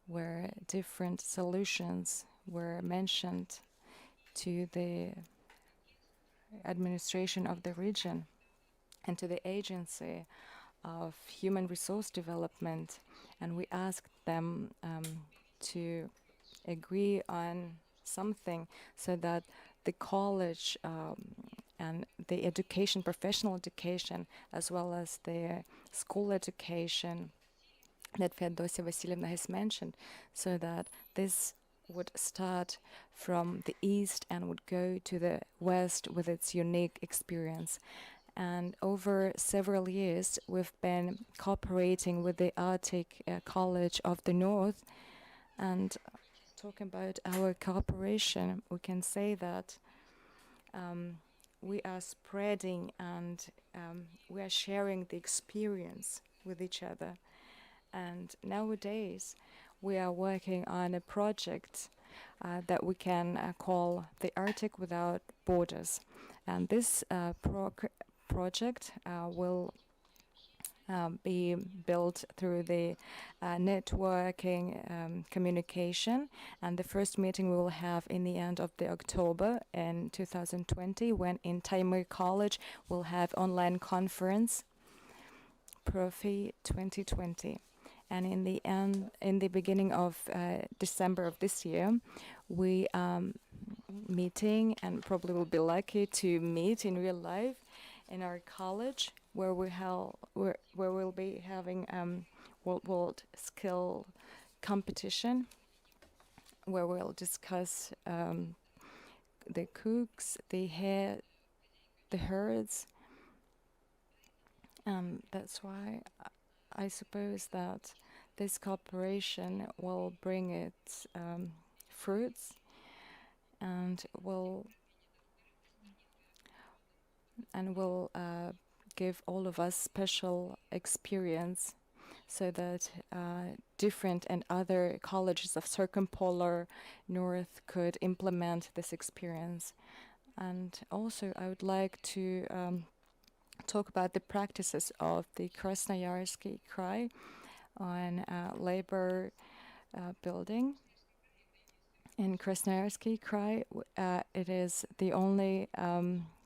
where different solutions were mentioned to the administration of the region and to the agency of human resource development, and we asked them to agree on something so that the college and the education, professional education, as well as the school education that Feodosia Vasilyevna has mentioned, so that this would start from the east and would go to the west with its unique experience. And over several years, we've been cooperating with the Arctic College of the North. And talking about our cooperation, we can say that we are spreading and we are sharing the experience with each other. And nowadays, we are working on a project that we can call the Arctic Without Borders. And this project will be built through the networking communication, and the first meeting we will have in the end of the October in 2020, when in Taimyr College we'll have online conference Profi 2020. And in the beginning of December of this year, we meeting, and probably will be lucky to meet in real life in our college, where we'll be having world skill competition, where we'll discuss the cooks, the herds, and that's why I suppose that this cooperation will bring its fruits and will give all of us special experience, so that different and other colleges of circumpolar North could implement this experience. And also I would like to talk about the practices of the Krasnoyarsky Krai on labor building. In Krasnoyarsky Krai, it is the only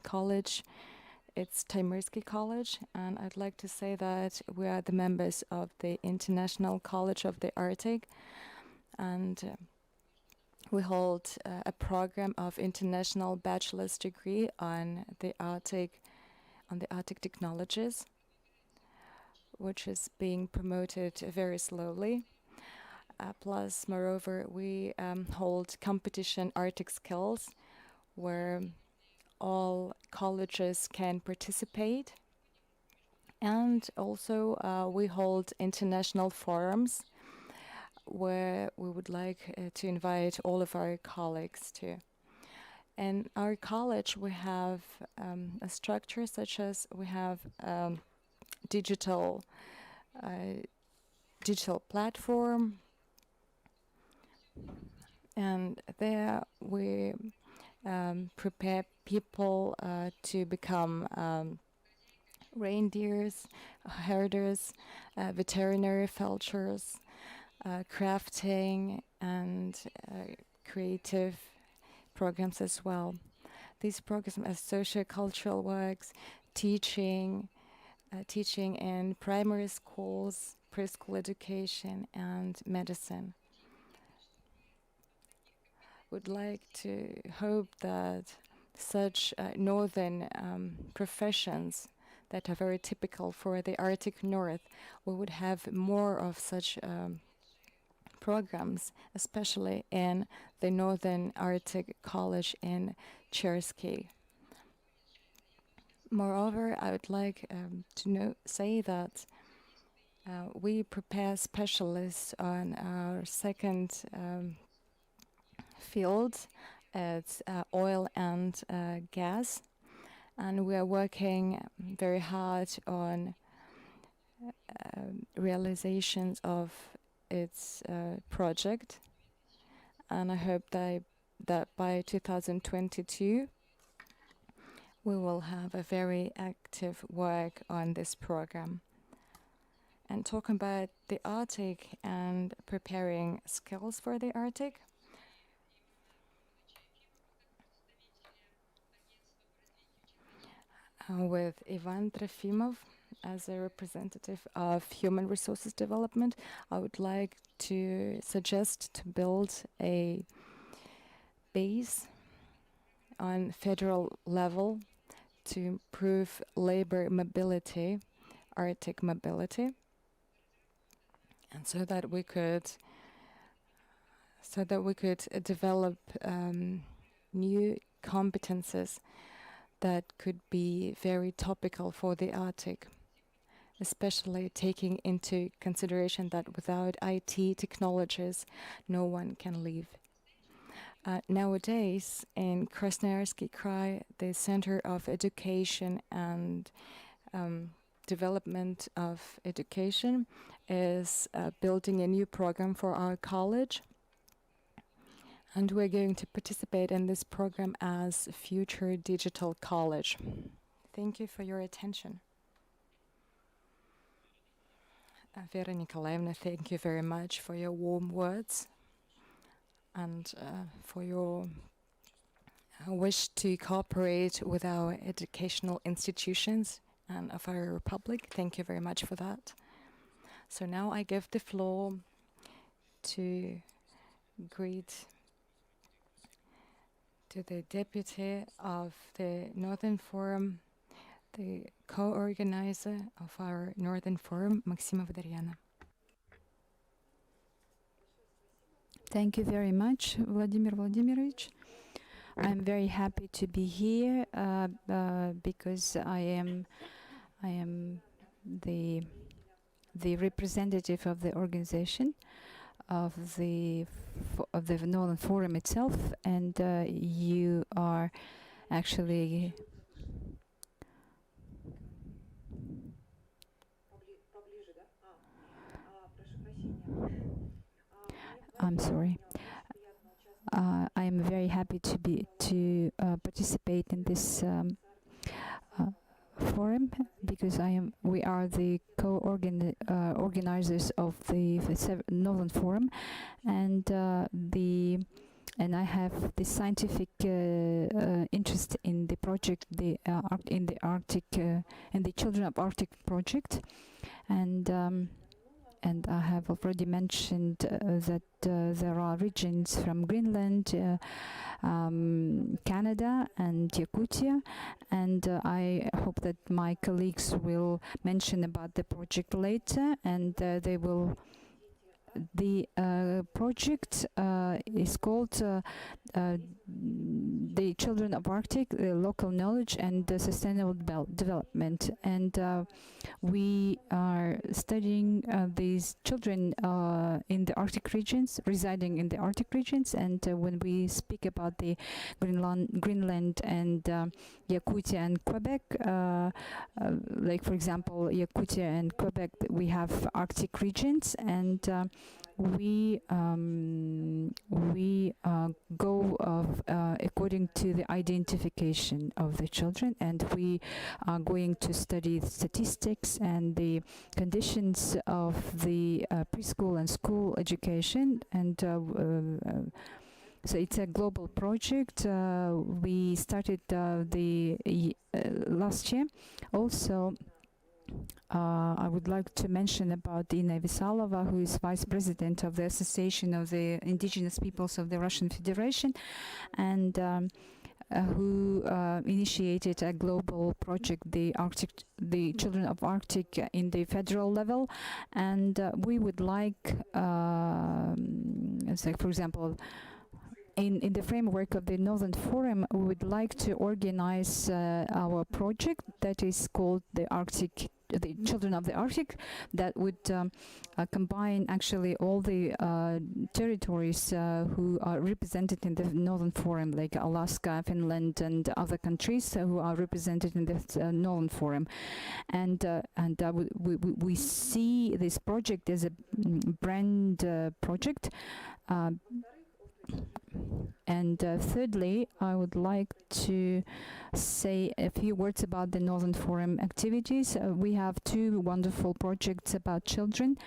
college. It's Taimyrsky College, and I'd like to say that we are the members of the International College of the Arctic, and we hold a program of international bachelor's degree on the Arctic technologies, which is being promoted very slowly. Plus, moreover, we hold competition Arctic skills, where all colleges can participate. And also we hold international forums, where we would like to invite all of our colleagues to. In our college, we have a structure such as we have digital digital platform, and there we prepare people to become reindeers, herders, veterinary felchers, crafting, and creative programs as well. These programs are socio-cultural works, teaching in primary schools, preschool education, and medicine. Would like to hope that such northern professions that are very typical for the Arctic North, we would have more of such programs, especially in the Northern Arctic College in Chersky. Moreover, I would like to say that we prepare specialists on our second field. It's oil and gas, and we are working very hard on realizations of its project, and I hope that by 2022 we will have a very active work on this program. And talking about the Arctic and preparing skills for the Arctic, with Ivan Trofimov as a representative of Human Resources Development, I would like to suggest to build a base on federal level to improve labor mobility, Arctic mobility, and so that we could develop new competences that could be very topical for the Arctic, especially taking into consideration that without IT technologies, no one can live. Nowadays, in Krasnoyarsky Krai, the Center of Education and Development of Education is building a new program for our college. And we're going to participate in this program as Future Digital College. Thank you for your attention. Vera Nikolaevna, thank you very much for your warm words and for your wish to cooperate with our educational institutions and of our republic. Thank you very much for that. So now I give the floor to greet to the deputy of the Northern Forum, the co-organizer of our Northern Forum, Maxima Vodaryana. Thank you very much, Vladimir Vladimirovich. I'm very happy to be here because I am the representative of the organization of the Northern Forum itself, and you are actually I'm sorry. I am very happy to participate in this forum because we are the organizers of the Northern Forum, and I have the scientific interest in the project, in the Arctic, in the Children of Arctic project, and I have already mentioned that there are regions from Greenland, Canada, and Yakutia, and I hope that my colleagues will mention about the project later, and they will the project is called the Children of Arctic, Local Knowledge and Sustainable Development. And we are studying these children in the Arctic regions, residing in the Arctic regions. And when we speak about the Greenland and Yakutia and Quebec, like for example, Yakutia and Quebec, we have Arctic regions, and we go according to the identification of the children, and we are going to study the statistics and the conditions of the preschool and school education. And so it's a global project. We started last year. Also, I would like to mention about Inna Visalova, who is Vice President of the Association of the Indigenous Peoples of the Russian Federation, and who initiated a global project, the Children of Arctic, in the federal level. And we would like, so for example, in the framework of the Northern Forum, we would like to organize our project that is called the Children of the Arctic, that would combine actually all the territories who are represented in the Northern Forum, like Alaska, Finland, and other countries who are represented in the Northern Forum. And we see this project as a brand project. And thirdly, I would like to say a few words about the Northern Forum activities. We have two wonderful projects about children,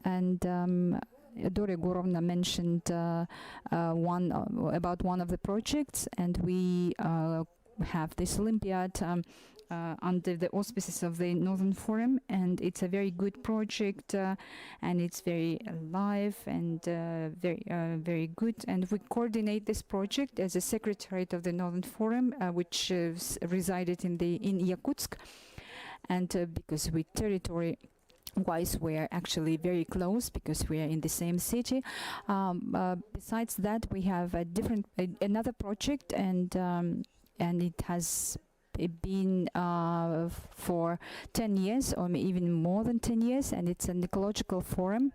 and Dore Gorovna mentioned about one of the projects, and we have this Olympiad under the auspices of the Northern Forum, and it's a very good project, and it's very alive and very good. And we coordinate this project as a secretariat of the Northern Forum, which resided in Yakutsk, and because we territory-wise, we're actually very close because we are in the same city. Besides that, we have another project, and it has been for 10 years or even more than 10 years, and it's an ecological forum.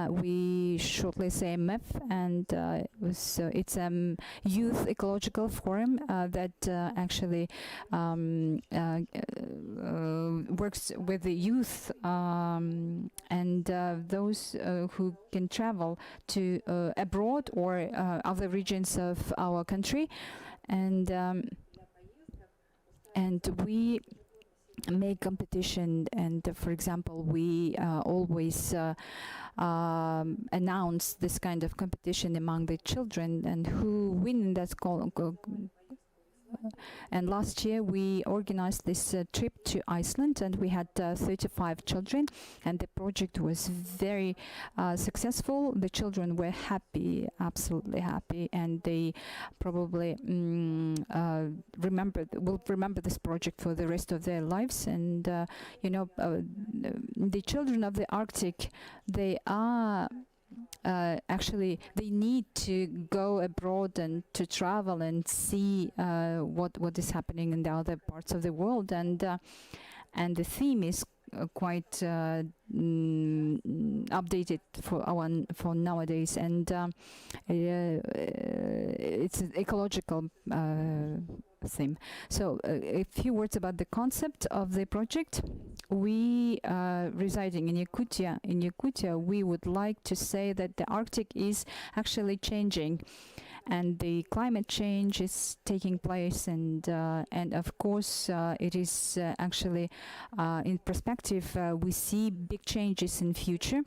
We shortly say MEF, and it's a youth ecological forum that actually works with the youth and those who can travel to abroad or other regions of our country. And we make competition, and for example, we always announce this kind of competition among the children and who win that and last year we organized this trip to Iceland, and we had 35 children, and the project was very successful. The children were happy, absolutely happy, and they probably will remember this project for the rest of their lives. And the children of the Arctic, they are actually, they need to go abroad and to travel and see what is happening in the other parts of the world, and the theme is quite updated for nowadays, and it's an ecological theme. So a few words about the concept of the project. We residing in Yakutia. In Yakutia, we would like to say that the Arctic is actually changing, and the climate change is taking place, and of course it is actually in perspective we see big changes in future.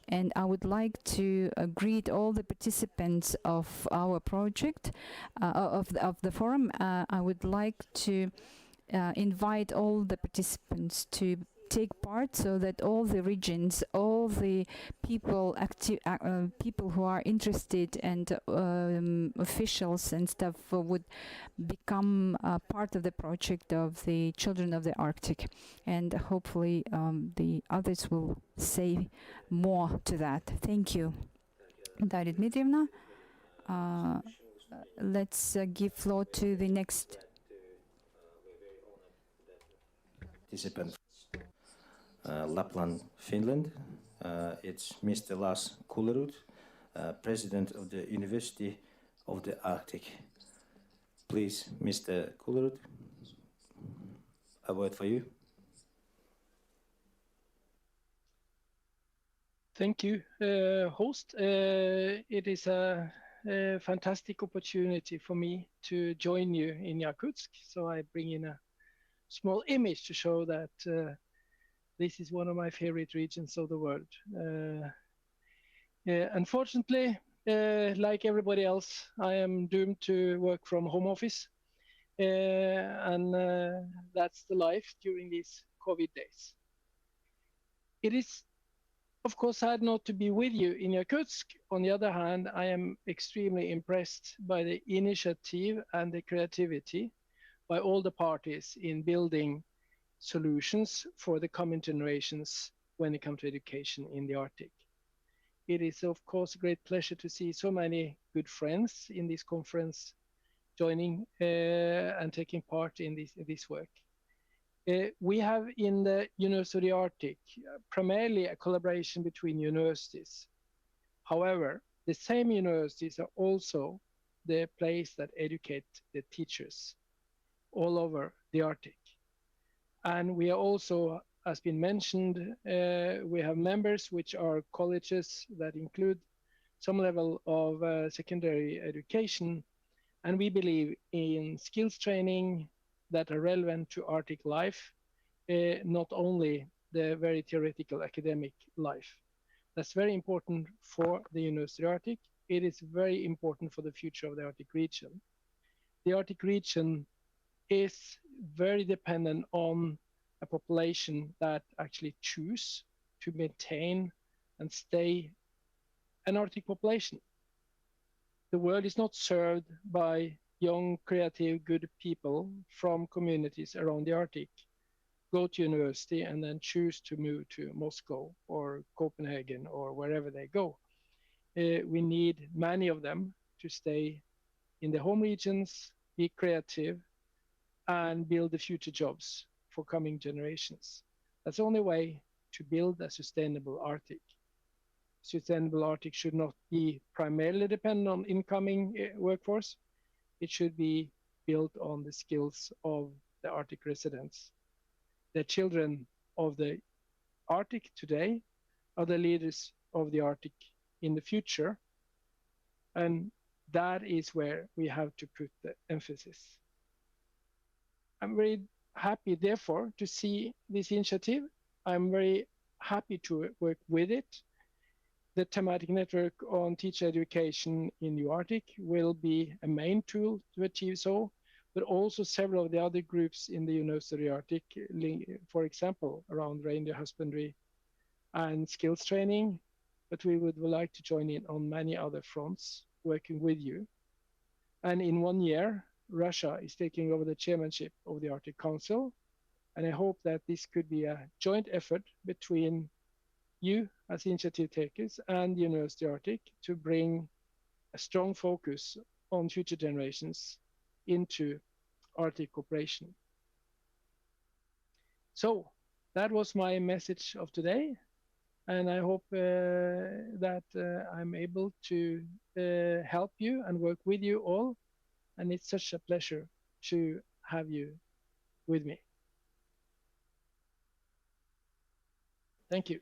And I would like to greet all the participants of our project, of the forum. I would like to invite all the participants to take part, so that all the regions, all the people people who are interested and officials and stuff would become part of the project of the Children of the Arctic, and hopefully the others will say more to that. Thank you, Daria Dmitrievna. Let's give floor to the next participant, Lapland, Finland. It's Mr. Lars Kullerud, President of the University of the Arctic. Please, Mr. Kullerud, a word for you. Thank you, host. It is a fantastic opportunity for me to join you in Yakutsk. So I bring in a small image to show that this is one of my favorite regions of the world. Unfortunately, like everybody else, I am doomed to work from home office. And that's the life during these COVID days. It is, of course, sad not to be with you in Yakutsk. On the other hand, I am extremely impressed by the initiative and the creativity by all the parties in building solutions for the coming generations when it comes to education in the Arctic. It is, of course, a great pleasure to see so many good friends in this conference joining and taking part in this work. We have in the University of the Arctic primarily a collaboration between universities. However, the same universities are also the place that educate the teachers all over the Arctic. And we are also, as been mentioned, we have members which are colleges that include some level of secondary education. And we believe in skills training that are relevant to Arctic life, not only the very theoretical academic life. That's very important for the University of the Arctic. It is very important for the future of the Arctic region. The Arctic region is very dependent on a population that actually choose to maintain and stay an Arctic population. The world is not served by young, creative, good people from communities around the Arctic, go to university and then choose to move to Moscow or Copenhagen or wherever they go. We need many of them to stay in the home regions, be creative, and build the future jobs for coming generations. That's the only way to build a sustainable Arctic. Sustainable Arctic should not be primarily dependent on incoming workforce. It should be built on the skills of the Arctic residents. The children of the Arctic today are the leaders of the Arctic in the future. And that is where we have to put the emphasis. I'm very happy, therefore, to see this initiative. I'm very happy to work with it. The thematic network on teacher education in the Arctic will be a main tool to achieve so, but also several of the other groups in the University of the Arctic, for example, around reindeer husbandry and skills training, but we would like to join in on many other fronts working with you. And in 1 year, Russia is taking over the chairmanship of the Arctic Council, and I hope that this could be a joint effort between you as initiative takers and the University of Arctic to bring a strong focus on future generations into Arctic cooperation. So that was my message of today, and I hope that I'm able to help you and work with you all, and it's such a pleasure to have you with me. Thank you.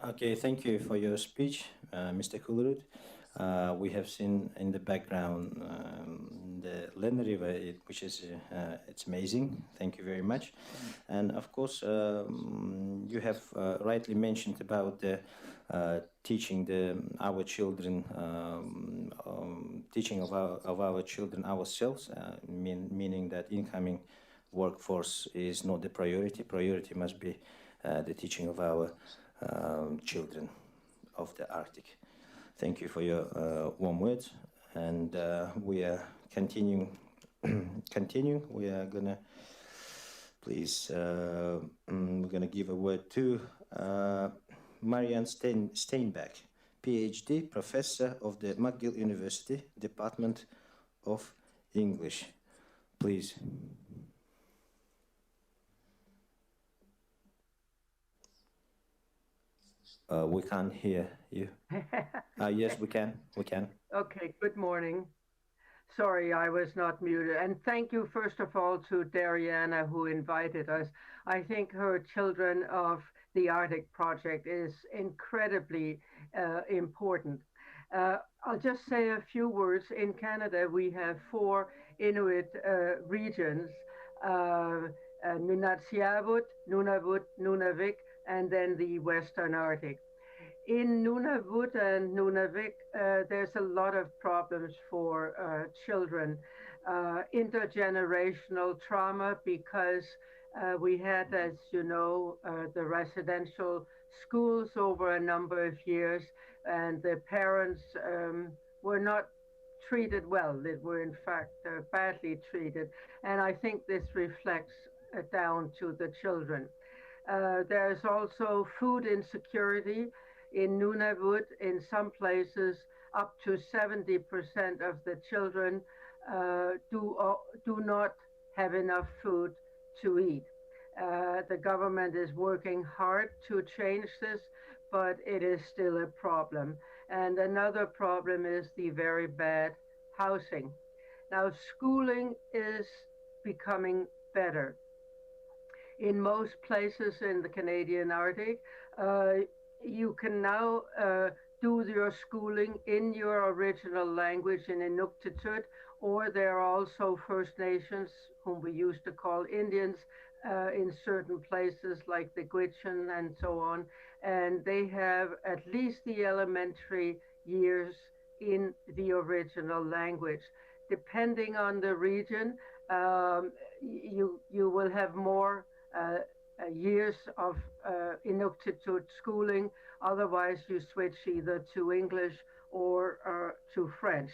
Okay, thank you for your speech, Mr. Kullerud. We have seen in the background the Lena River, which is it's amazing. Thank you very much. And of course, you have rightly mentioned about the teaching our children, teaching of our children ourselves, meaning that incoming workforce is not the priority. Priority must be the teaching of our children of the Arctic. Thank you for your warm words, and we are continuing. We are gonna please. We're gonna give a word to Marianne Steinbeck, PhD, Professor of the McGill University, Department of English. Please. We can't hear you. Yes, we can. We can. Okay, good morning. Sorry, I was not muted. And thank you, first of all, to Dariana, who invited us. I think her Children of the Arctic project is incredibly important. I'll just say a few words. In Canada, we have 4 Inuit regions, Nunatsiavut, Nunavut, Nunavik, and then the Western Arctic. In Nunavut and Nunavik, there's a lot of problems for children. Intergenerational trauma because we had, as you know, the residential schools over a number of years, and the parents were not treated well. They were, in fact, badly treated. And I think this reflects down to the children. There's also food insecurity. In Nunavut, in some places, up to 70% of the children do not have enough food to eat. The government is working hard to change this, but it is still a problem. And another problem is the very bad housing. Now, schooling is becoming better. In most places in the Canadian Arctic, you can now do your schooling in your original language in Inuktitut, or there are also First Nations, whom we used to call Indians, in certain places like the Gwich'in and so on, and they have at least the elementary years in the original language. Depending on the region, you will have more years of Inuktitut schooling. Otherwise, you switch either to English or to French.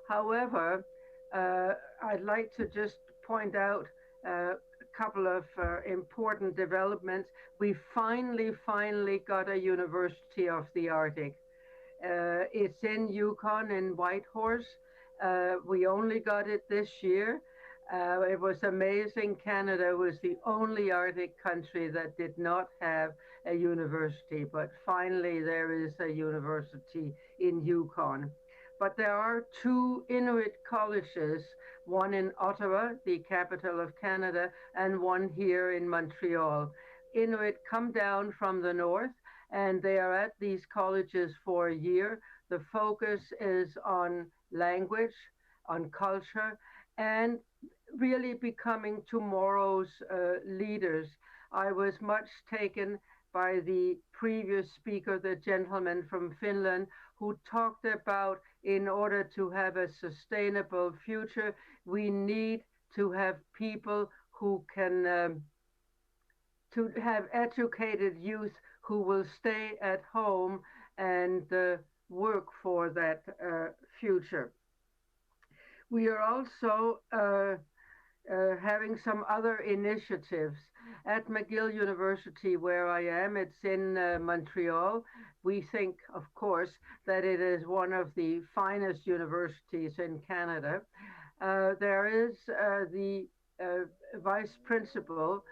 However, I'd like to just point out a couple of important developments. We finally got a University of the Arctic. It's in Yukon, in Whitehorse. We only got it this year. It was amazing. Canada was the only Arctic country that did not have a university, but finally there is a university in Yukon. But there are 2 Inuit colleges, one in Ottawa, the capital of Canada, and one here in Montreal. Inuit come down from the north, and they are at these colleges for a year. The focus is on language, on culture, and really becoming tomorrow's leaders. I was much taken by the previous speaker, the gentleman from Finland, who talked about in order to have a sustainable future, we need to have people who can, to have educated youth who will stay at home and work for that future. We are also having some other initiatives. At McGill University, where I am, it's in Montreal. We think, of course, that it is one of the finest universities in Canada. There is the vice principal,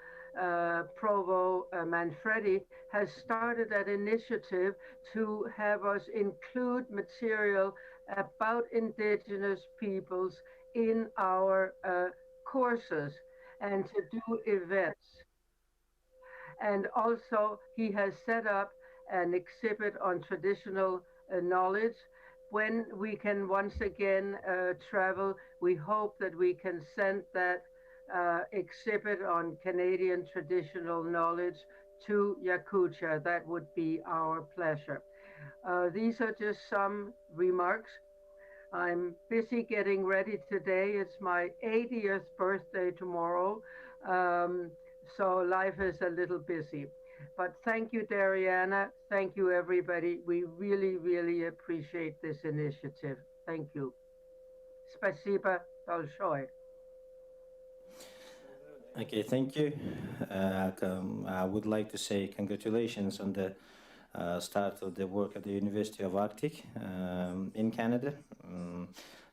Provo Manfredi, has started an initiative to have us include material about Indigenous peoples in our courses and to do events. And also he has set up an exhibit on traditional knowledge. When we can once again travel, we hope that we can send that exhibit on Canadian traditional knowledge to Yakutia. That would be our pleasure. These are just some remarks. I'm busy getting ready today. It's my 80th birthday tomorrow, so life is a little busy. But thank you, Dariana. Thank you, everybody. We really, really appreciate this initiative. Thank you. Spasiba большое. Okay, thank you. I would like to say congratulations on the start of the work at the University of Arctic in Canada.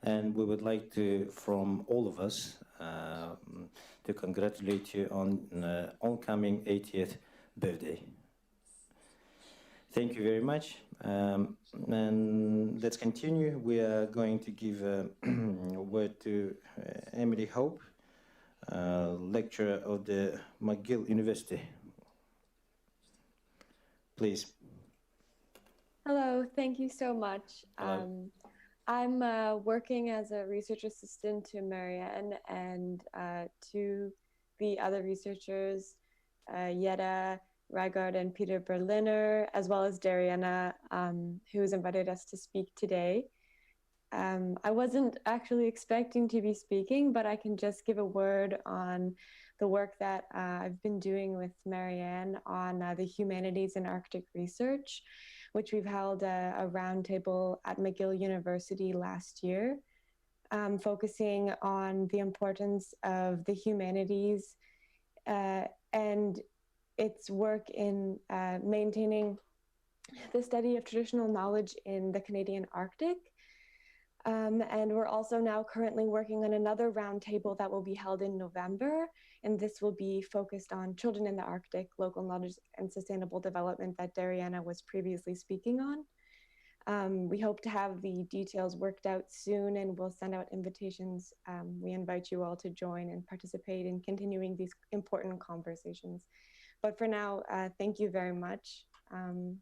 And we would like to, from all of us, to congratulate you on oncoming 80th birthday. Thank you very much. And let's continue. We are going to give a word to Emily Hope, lecturer of the McGill University. Please. Hello, thank you so much. Hello. I'm working as a research assistant to Marianne and to the other researchers, Jetta Rygard and Peter Berliner, as well as Dariana, who has invited us to speak today. I wasn't actually expecting to be speaking, but I can just give a word on the work that I've been doing with Marianne on the humanities and Arctic research, which we've held a roundtable at McGill University last year, focusing on the importance of the humanities and its work in maintaining the study of traditional knowledge in the Canadian Arctic. And we're also now currently working on another roundtable that will be held in November. And this will be focused on children in the Arctic, local knowledge and sustainable development that Dariana was previously speaking on. We hope to have the details worked out soon, and we'll send out invitations. We invite you all to join and participate in continuing these important conversations. But for now, thank you very much. And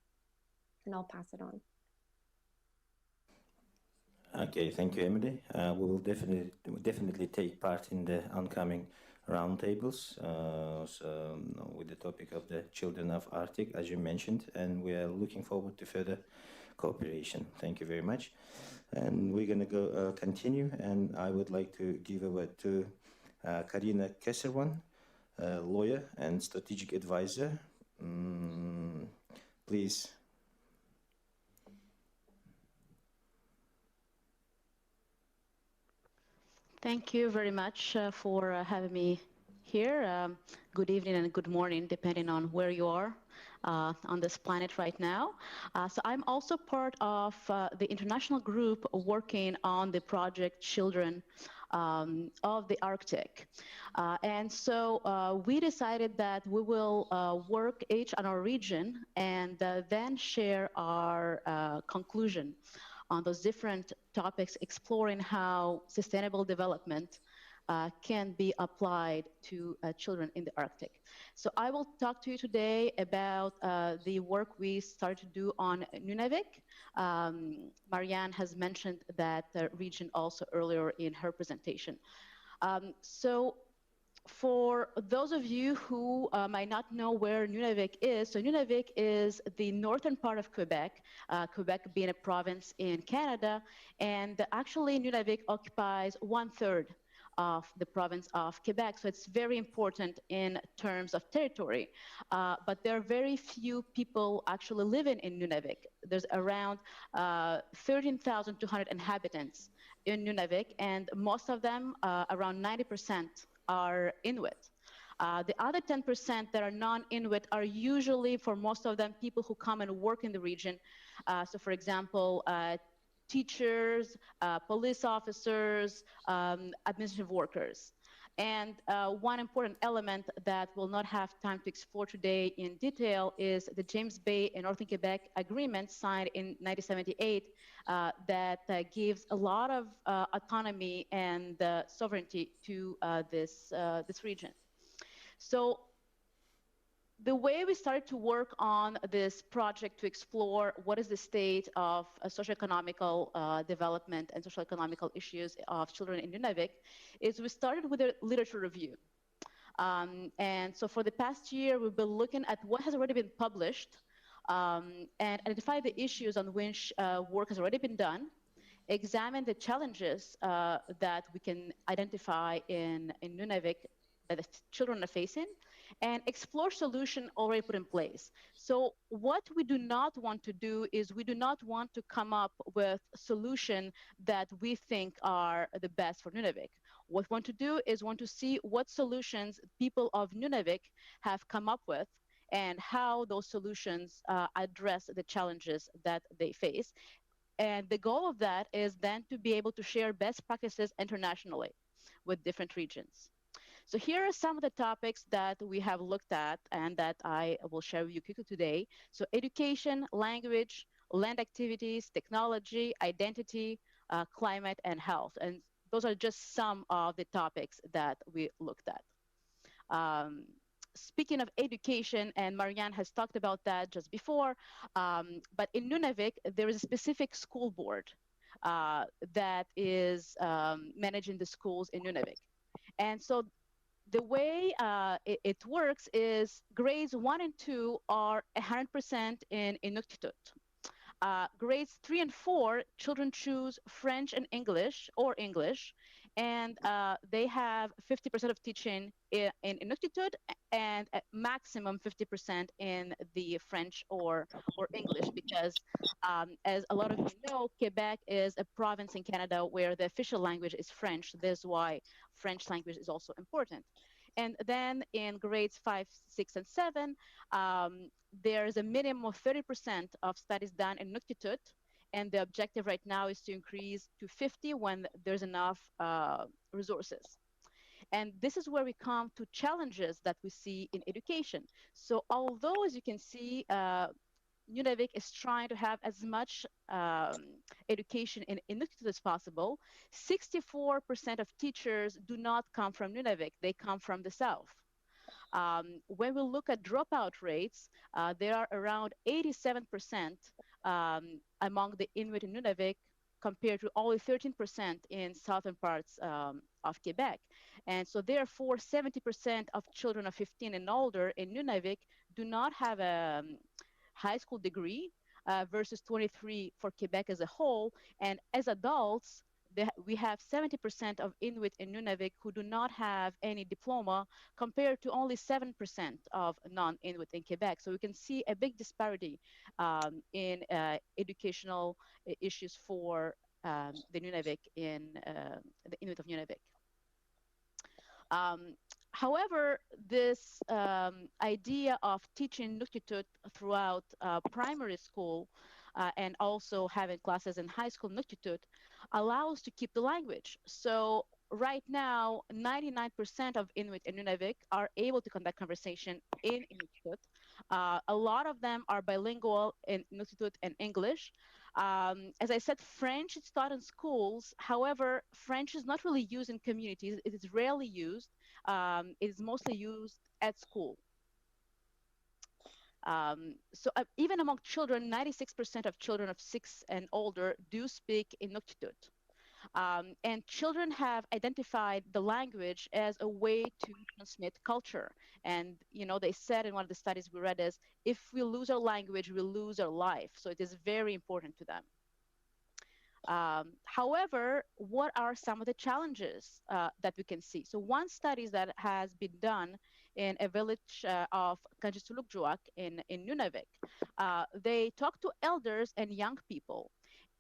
I'll pass it on. Okay, thank you, Emily. We will definitely take part in the oncoming roundtables with the topic of the children of Arctic, as you mentioned, and we are looking forward to further cooperation. Thank you very much. And we're going to continue, and I would like to give a word to Karina Kesserwan, lawyer and strategic advisor. Please. Thank you very much for having me here. Good evening and good morning, depending on where you are on this planet right now. So I'm also part of the international group working on the project Children of the Arctic. And so we decided that we will work each on our region and then share our conclusion on those different topics, exploring how sustainable development can be applied to children in the Arctic. So I will talk to you today about the work we started to do on Nunavik. Marianne has mentioned that region also earlier in her presentation. So for those of you who might not know where Nunavik is, so Nunavik is the northern part of Quebec, Quebec being a province in Canada, and actually Nunavik occupies 1/3 of the province of Quebec, so it's very important in terms of territory. But there are very few people actually living in Nunavik. There's around 13,200 inhabitants in Nunavik, and most of them, around 90%, are Inuit. The other 10% that are non-Inuit are usually, for most of them, people who come and work in the region. So for example, teachers, police officers, administrative workers. And one important element that we'll not have time to explore today in detail is the James Bay and Northern Quebec Agreement signed in 1978 that gives a lot of autonomy and sovereignty to this region. So the way we started to work on this project to explore what is the state of socioeconomical development and socioeconomical issues of children in Nunavik is we started with a literature review. And so for the past year, we've been looking at what has already been published and identify the issues on which work has already been done, examine the challenges that we can identify in Nunavik that the children are facing, and explore solution already put in place. So what we do not want to do is we do not want to come up with solution that we think are the best for Nunavik. What we want to do is want to see what solutions people of Nunavik have come up with and how those solutions address the challenges that they face. And the goal of that is then to be able to share best practices internationally with different regions. So here are some of the topics that we have looked at and that I will share with you quickly today. So education, language, land activities, technology, identity, climate, and health. And those are just some of the topics that we looked at. Um, Speaking of education, and Marianne has talked about that just before, but in Nunavik, there is a specific school board that is managing the schools in Nunavik. And so the way it works is grades 1 and 2 are 100% in Inuktitut. Grades 3 and 4, children choose French and English or English, and they have 50% of teaching in Inuktitut and at maximum 50% in the French or English, because as a lot of you know, Quebec is a province in Canada where the official language is French. That's why French language is also important. And then in grades 5, 6, and 7, there's a minimum of 30% of studies done in Nuktitut, and the objective right now is to increase to 50 when there's enough resources. And this is where we come to challenges that we see in education. So although, as you can see, Nunavik is trying to have as much education in Inuktitut as possible, 64% of teachers do not come from Nunavik, they come from the south. When we look at dropout rates, they are around 87% among the Inuit in Nunavik compared to only 13% in southern parts of Quebec. And so therefore, 70% of children of 15 and older in Nunavik do not have a high school degree versus 23 for Quebec as a whole. And as adults, we have 70% of Inuit in Nunavik who do not have any diploma compared to only 7% of non-Inuit in Quebec. So we can see a big disparity in educational issues for the Nunavik in the Inuit of Nunavik. However, this idea of teaching Nuktitut throughout primary school and also having classes in high school Nuktitut allows to keep the language. So right now, 99% of Inuit in Nunavik are able to conduct conversation in Inuktitut. A lot of them are bilingual in Inuktitut and English. As I said, French is taught in schools. However, French is not really used in communities. It is rarely used. It is mostly used at school. So even among children, 96% of children of 6 and older do speak Inuktitut. And children have identified the language as a way to transmit culture. And, you know, they said in one of the studies we read is, if we lose our language, we lose our life. So it is very important to them. However, what are some of the challenges that we can see? So one study that has been done in a village of Kanjisulukjuak in Nunavik, they talked to elders and young people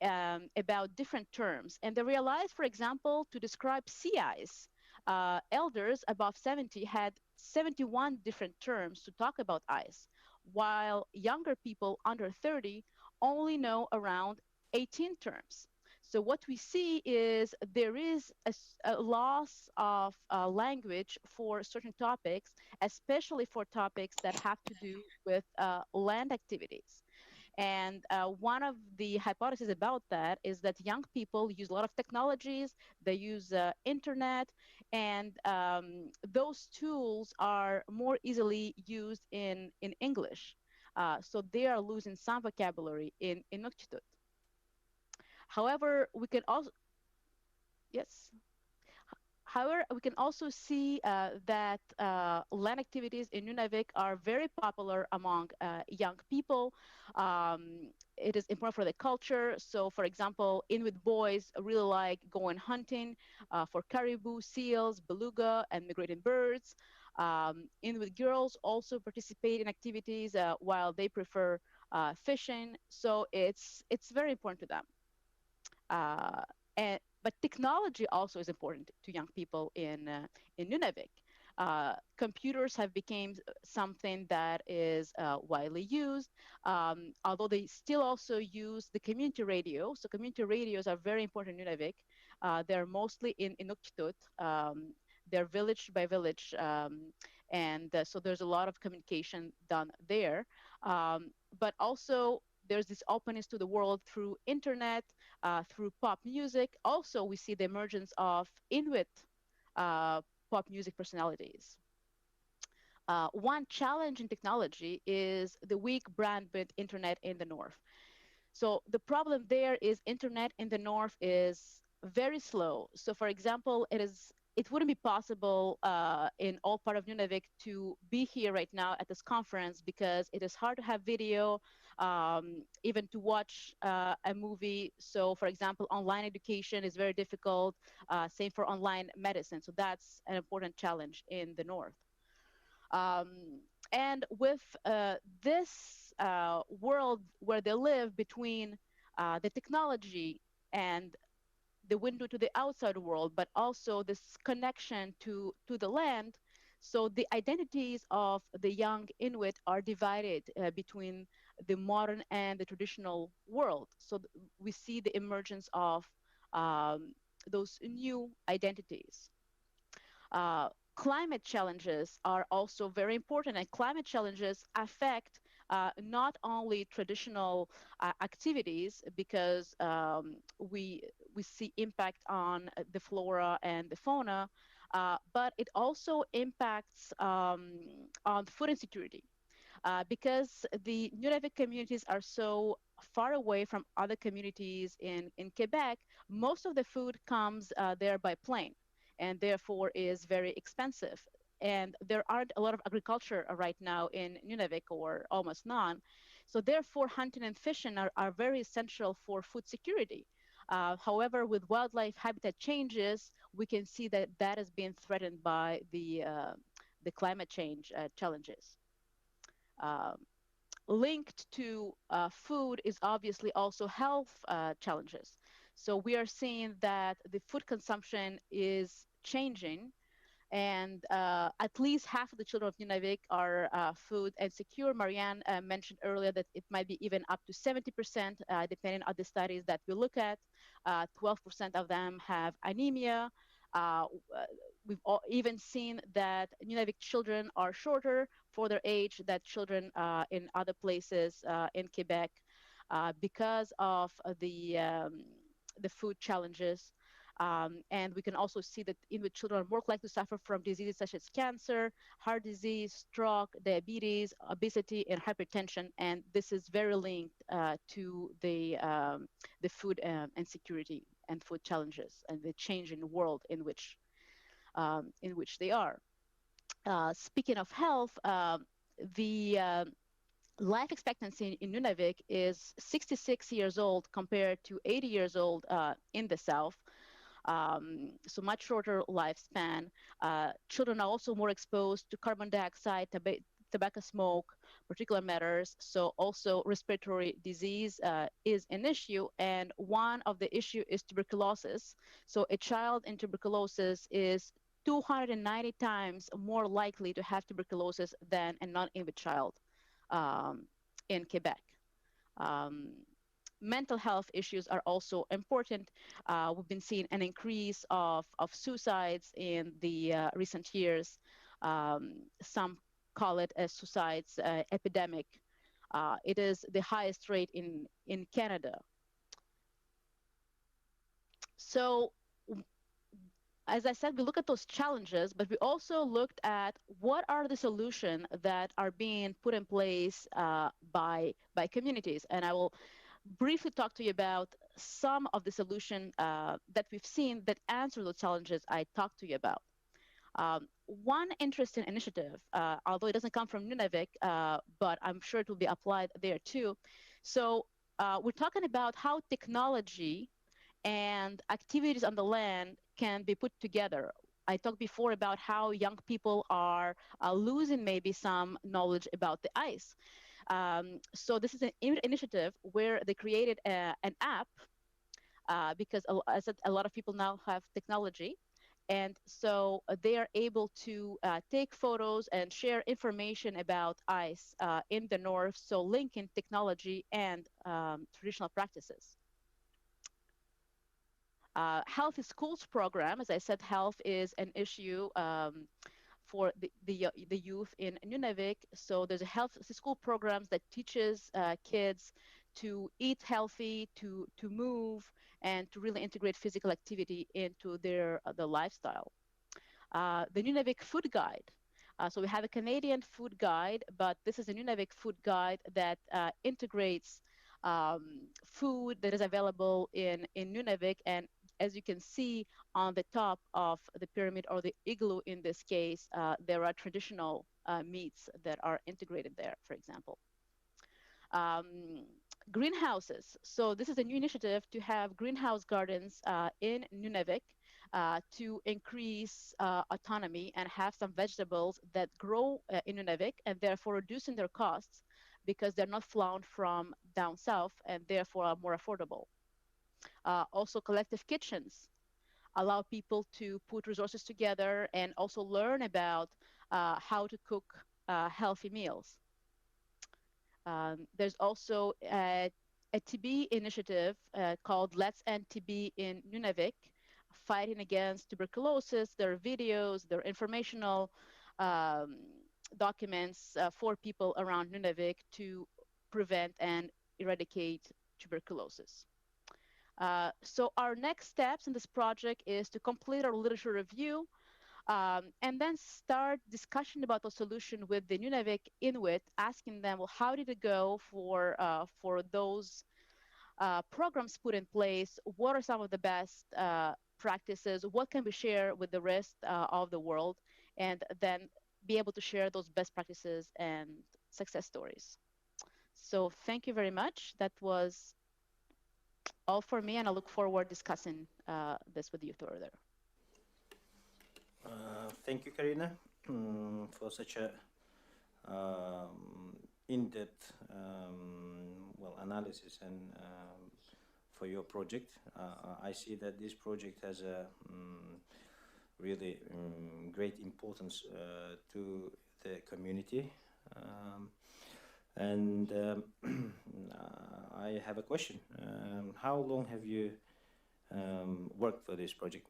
about different terms. And they realized, for example, to describe sea ice, elders above 70 had 71 different terms to talk about ice, while younger people under 30 only know around 18 terms. So what we see is there is a loss of language for certain topics, especially for topics that have to do with land activities. And one of the hypotheses about that is that young people use a lot of technologies, they use internet, and those tools are more easily used in English. So they are losing some vocabulary in Inuktitut. However, we can also, yes. However, we can also see that land activities in Nunavik are very popular among young people. It is important for the culture. So, for example, Inuit boys really like going hunting for caribou, seals, beluga, and migrating birds. Inuit girls also participate in activities while they prefer fishing. So it's very important to them. Uh, but technology also is important to young people in Nunavik. Computers have become something that is widely used, although they still also use the community radio. So community radios are very important in Nunavik. They're mostly in Inuktitut. They're village by village, and so there's a lot of communication done there. But also there's this openness to the world through internet, through pop music. Also, we see the emergence of Inuit pop music personalities. One challenge in technology is the weak bandwidth internet in the north. So the problem there is internet in the north is very slow. So for example, it wouldn't be possible in all part of Nunavik to be here right now at this conference because it is hard to have video, even to watch a movie. So for example, online education is very difficult, same for online medicine. So that's an important challenge in the north. Um, and with this world where they live between the technology and the window to the outside world, but also this connection to the land, so the identities of the young Inuit are divided between the modern and the traditional world. So we see the emergence of those new identities. Climate challenges are also very important, and climate challenges affect not only traditional activities because we see impact on the flora and the fauna, but it also impacts on food insecurity. Because the Nunavik communities are so far away from other communities in Quebec, most of the food comes there by plane and therefore is very expensive. And there aren't a lot of agriculture right now in Nunavik, or almost none. So therefore, hunting and fishing are very essential for food security. However, with wildlife habitat changes, we can see that that is being threatened by the climate change challenges. Um, Linked to food is obviously also health challenges. So we are seeing that the food consumption is changing, and at least half of the children of Nunavik are food insecure. Marianne mentioned earlier that it might be even up to 70%, depending on the studies that we look at. 12% of them have anemia. We've even seen that Nunavik children are shorter for their age than children in other places in Quebec because of the food challenges. And we can also see that Inuit children are more likely to suffer from diseases such as cancer, heart disease, stroke, diabetes, obesity, and hypertension. And this is very linked to the food insecurity and food challenges and the changing world in which they are. Speaking of health, the life expectancy in Nunavik is 66 years old compared to 80 years old in the south. So much shorter lifespan. Children are also more exposed to carbon dioxide, tobacco smoke, particulate matters. So also respiratory disease is an issue. And one of the issue is tuberculosis. So a child in tuberculosis is 290 times more likely to have tuberculosis than a non-Inuit child in Quebec. Mental health issues are also important. We've been seeing an increase of suicides in the recent years. Some call it a suicides epidemic. It is the highest rate in Canada. So as I said, we look at those challenges, but we also looked at what are the solutions that are being put in place by communities. And I will briefly talk to you about some of the solutions that we've seen that answer those challenges I talked to you about. One interesting initiative, although it doesn't come from Nunavik, but I'm sure it will be applied there too. So we're talking about how technology and activities on the land can be put together. I talked before about how young people are losing maybe some knowledge about the ice. So this is an initiative where they created an app because I said a lot of people now have technology. And so they are able to take photos and share information about ice in the north, so linking technology and traditional practices. Healthy schools program, as I said, health is an issue for the youth in Nunavik. So there's a health school programs that teaches kids to eat healthy, to move, and to really integrate physical activity into their the lifestyle. The Nunavik food guide. So we have a Canadian food guide, but this is a Nunavik food guide that integrates food that is available in Nunavik. And as you can see on the top of the pyramid, or the igloo in this case, there are traditional meats that are integrated there, for example. Greenhouses. So this is a new initiative to have greenhouse gardens in Nunavik to increase autonomy and have some vegetables that grow in Nunavik, and therefore reducing their costs because they're not flown from down south and therefore are more affordable. Also, collective kitchens allow people to put resources together and also learn about how to cook healthy meals. There's also a TB initiative called Let's End TB in Nunavik, fighting against tuberculosis. There are videos, there are informational documents for people around Nunavik to prevent and eradicate tuberculosis. So our next steps in this project is to complete our literature review and then start discussion about the solution with the Nunavik Inuit, asking them, well, how did it go for those programs put in place? What are some of the best practices? What can we share with the rest of the world? And then be able to share those best practices and success stories. So thank you very much. That was all for me, and I look forward discussing this with you further. Thank you, Karina, for such a in-depth analysis and for your project. I see that this project has a really great importance to the community. And I have a question. How long have you worked for this project?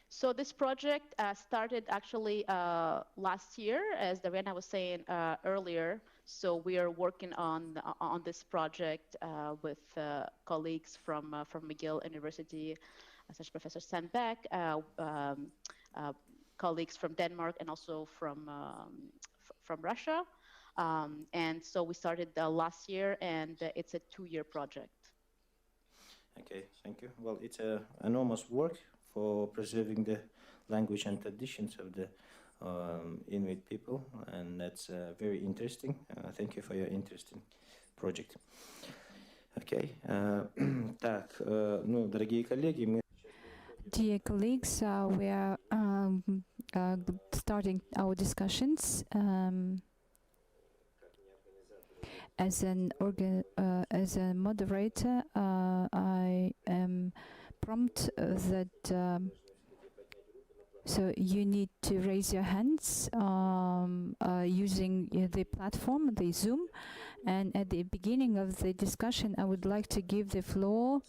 So this project started actually last year, as Darena was saying earlier. So we are working on this project with colleagues from McGill University, such as Professor Sandbeck, colleagues from Denmark, and also from Russia. And so we started last year, and it's a 2-year project. Okay, thank you. Well, it's enormous work for preserving the language and traditions of the Inuit people, and that's very interesting. Thank you for your interesting project. Okay. Так, ну, дорогие коллеги, мы... Dear colleagues, we are starting our discussions. As a moderator, I am prompt that so you need to raise your hands using the platform, the Zoom. And at the beginning of the discussion, I would like to give the floor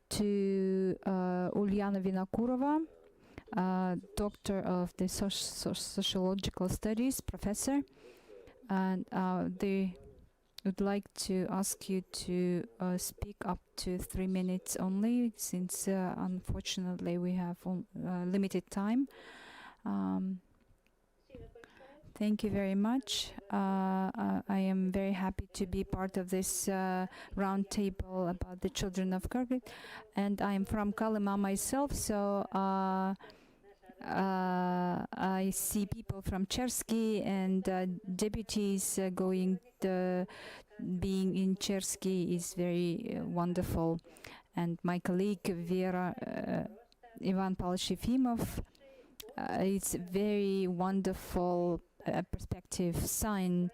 to Ulyana Vinokurova, doctor of the sociological studies, professor, and they would like to ask you to speak up to 3 minutes only, since unfortunately we have limited time. Thank you very much. I am very happy to be part of this roundtable about the children of Kyrgyz, and I am from Kolyma myself, so I see people from Chersky and deputies being in Chersky is very wonderful. And my colleague Vera Ivan Pavlovich Yefimov, it's very wonderful perspective sign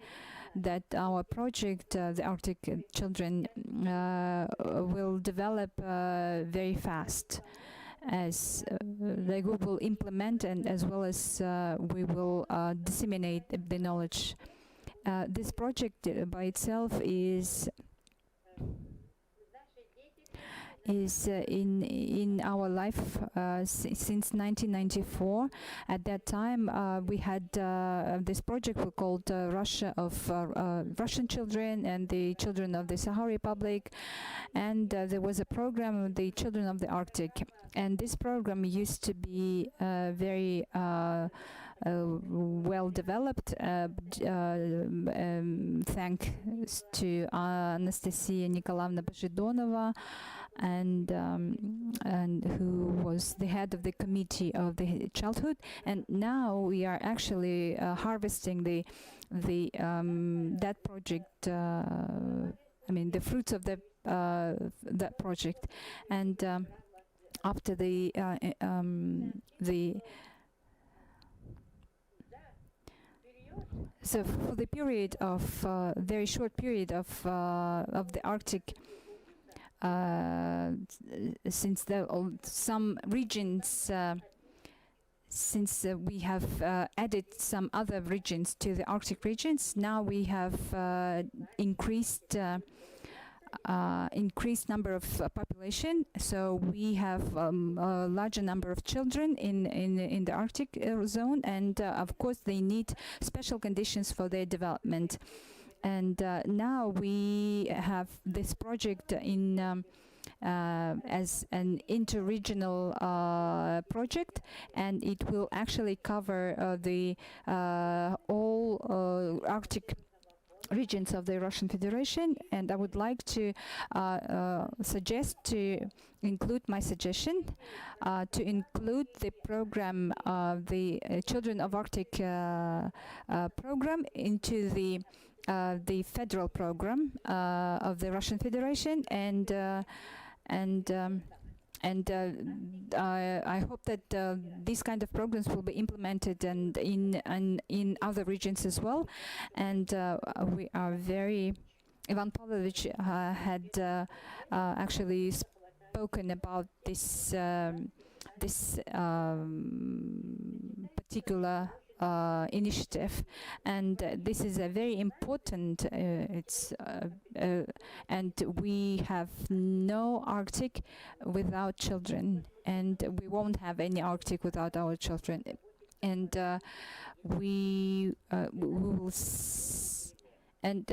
that our project, the Arctic Children, will develop very fast, as we will implement and as well as we will disseminate the knowledge. This project by itself is in our life since 1994. At that time, we had this project we called Russia of Russian children and the children of the Sakha Republic, and there was a program of the children of the Arctic, and this program used to be very well developed, thanks to Anastasia Nikolaevna Bozhidonova, and who was the head of the committee of the childhood. And now we are actually harvesting the that project. I mean the fruits of that project, and after the so for the period of very short period of the Arctic, since some regions, since we have added some other regions to the Arctic regions, now we have increased number of population, so we have a larger number of children in the Arctic zone, and of course they need special conditions for their development. And now we have this project in as an interregional project, and it will actually cover the all Arctic regions of the Russian Federation. And I would like to suggest to include my suggestion to include the program the Children of Arctic program into the federal program of the Russian Federation, and I hope that these kind of programs will be implemented and in other regions as well. And we are very. Ivan Pavlovich had actually spoken about this particular initiative, and this is a very important. And we have no Arctic without children, and we won't have any Arctic without our children. And we will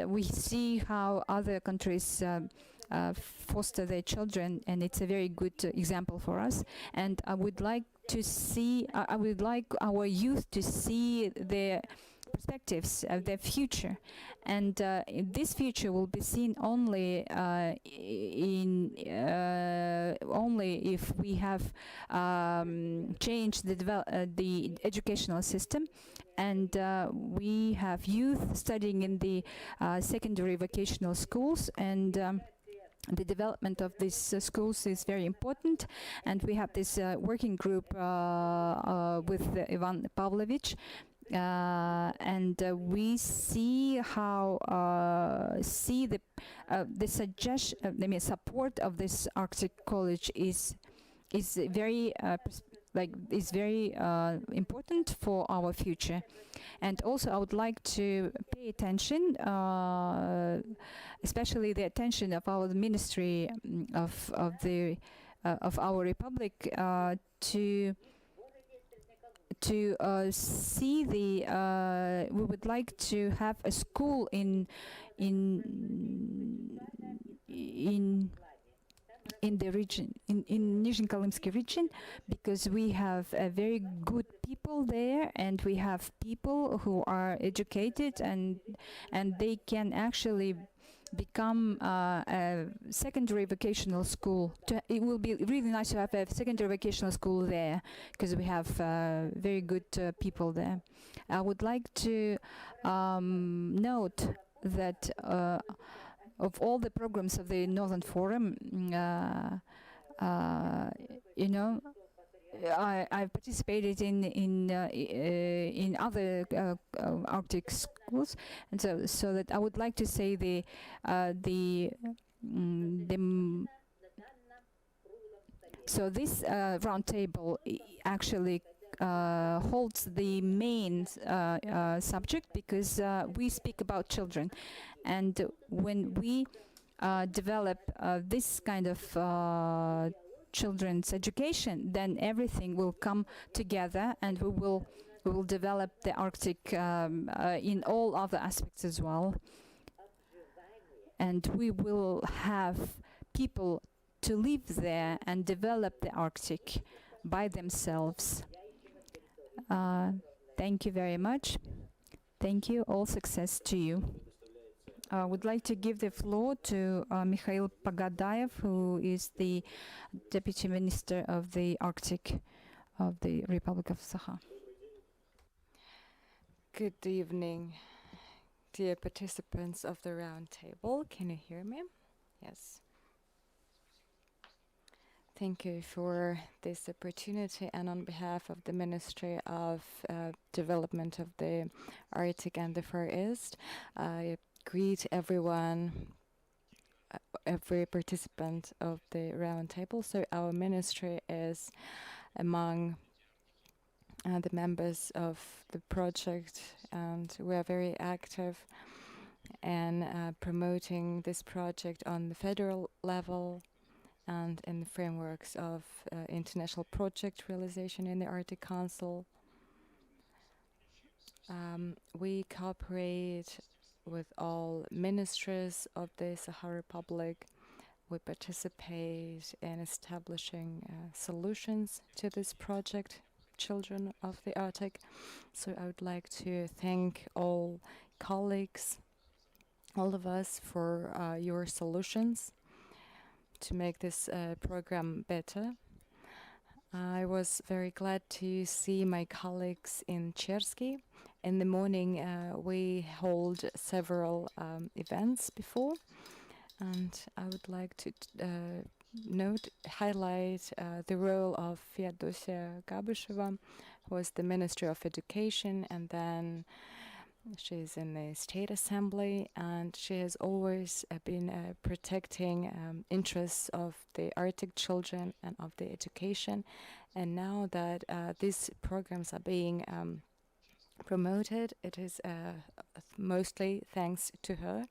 we see how other countries foster their children, and it's a very good example for us. And I would like to see, I would like our youth to see their perspectives of their future, and this future will be seen only only if we have changed the educational system, and we have youth studying in the secondary vocational schools, and the development of these schools is very important. And we have this working group with Ivan Pavlovich, and we see how the suggestion, support of this Arctic College is very important for our future. And also I would like to pay attention, especially the attention of our ministry of our republic, to see the we would like to have a school in in the region, in Nizhny region, because we have very good people there, and we have people who are educated, and they can actually become a secondary vocational school. It will be really nice to have a secondary vocational school there, because we have very good people there. I would like to note that of all the programs of the Northern Forum, you know, I've participated in other Arctic schools, and so that I would like to say so this roundtable actually holds the main subject, because we speak about children, and when we develop this kind of children's education, then everything will come together, and we will develop the Arctic in all other aspects as well, and we will have people to live there and develop the Arctic by themselves. Thank you very much. Thank you. All success to you. I would like to give the floor to Mikhail Pogadayev, who is the Deputy Minister of the Arctic of the Republic of Sakha. Good evening, dear participants of the Roundtable. Can you hear me? Yes. Thank you for this opportunity, and on behalf of the Ministry of Development of the Arctic and the Far East, I greet everyone, every participant of the Roundtable. So our ministry is among the members of the project, and we are very active in promoting this project on the federal level and in the frameworks of international project realization in the Arctic Council. We cooperate with all ministries of the Sakha Republic. We participate in establishing solutions to this project, Children of the Arctic. So I would like to thank all colleagues, all of us, for your solutions to make this program better. I was very glad to see my colleagues in Chersky. In the morning, we hold several events before, and I would like to highlight the role of Feodosia Gabusheva, who was the Minister of Education, and then she's in the State Assembly, and she has always been protecting interests of the Arctic children and of the education. And now that these programs are being promoted, it is mostly thanks to her.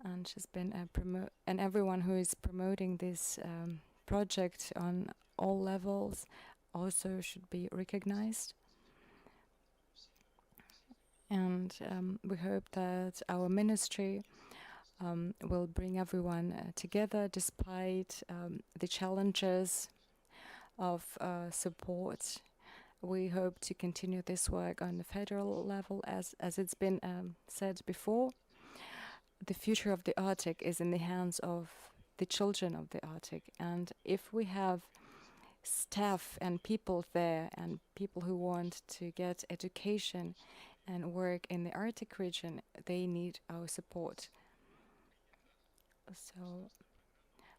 And she's been and everyone who is promoting this project on all levels also should be recognized. And we hope that our ministry will bring everyone together despite the challenges of support. We hope to continue this work on the federal level, as it's been said before. The future of the Arctic is in the hands of the children of the Arctic, and if we have staff and people there and people who want to get education and work in the Arctic region, they need our support. So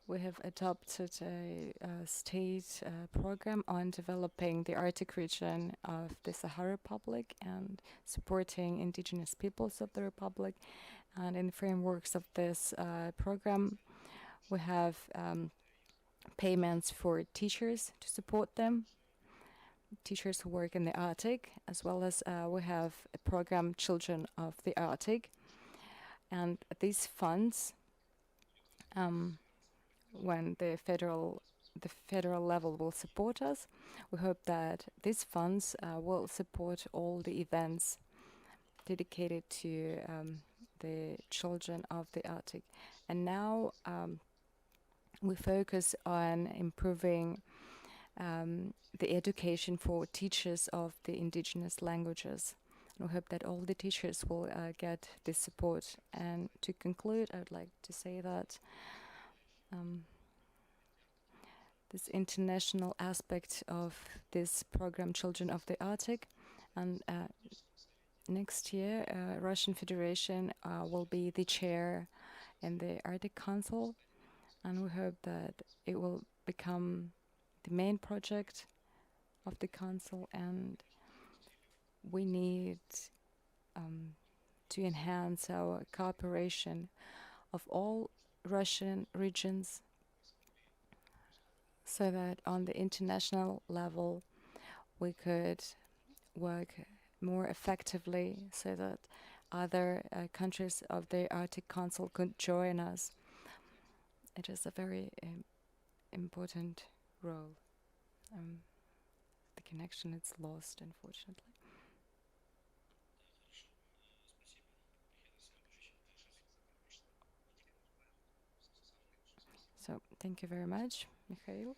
we have adopted a state program on developing the Arctic region of the Sakha Republic and supporting indigenous peoples of the Republic. And in the frameworks of this program, we have payments for teachers to support them, teachers who work in the Arctic, as well as we have a program, Children of the Arctic. And these funds, when the federal level will support us, we hope that these funds will support all the events dedicated to the children of the Arctic. And now we focus on improving the education for teachers of the indigenous languages. And we hope that all the teachers will get this support. And to conclude, I would like to say that this international aspect of this program, Children of the Arctic, and next year, Russian Federation will be the chair in the Arctic Council, and we hope that it will become the main project of the council, and we need to enhance our cooperation of all Russian regions so that on the international level we could work more effectively so that other countries of the Arctic Council could join us. It is a very important role. The connection is lost, unfortunately. So, thank you very much, Mikhail.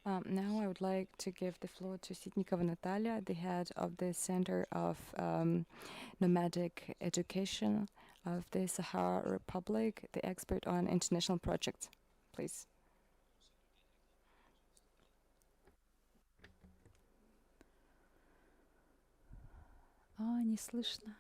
Now I would like to give the floor to Sitnikova Natalia, the head of the Center of Nomadic Education of the Sahara Republic, the expert on international projects. Please. Не слышно.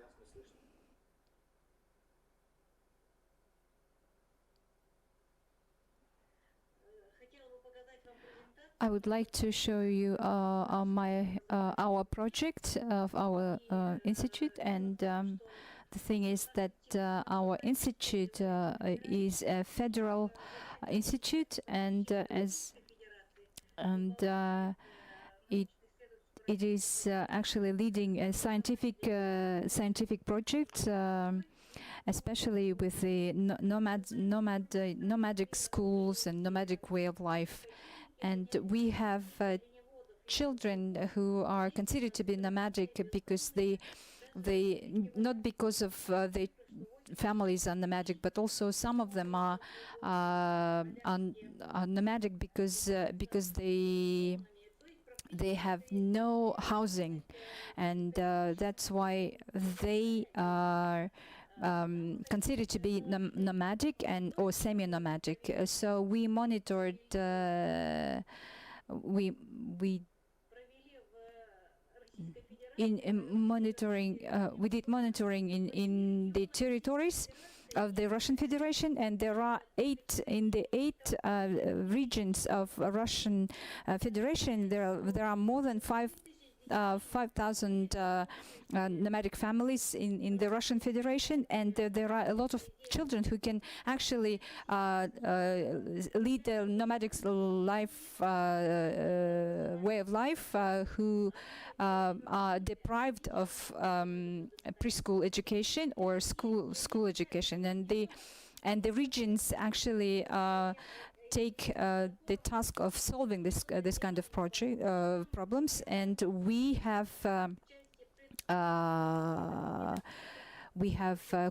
I would like to show you our project of our institute, and the thing is that our institute is a federal institute, and it is actually leading scientific projects, especially with the nomadic schools and nomadic way of life. And we have children who are considered to be nomadic because they not because of the families are nomadic, but also some of them are nomadic because they have no housing, and that's why they are considered to be nomadic and or semi-nomadic. So we monitored, we did monitoring in the territories of the Russian Federation, and there are eight regions of Russian Federation. There are more than 5,000 nomadic families in the Russian Federation, and there are a lot of children who can actually lead the nomadic life, way of life, who are deprived of preschool education or school education, and the regions actually take the task of solving this kind of problems, and we have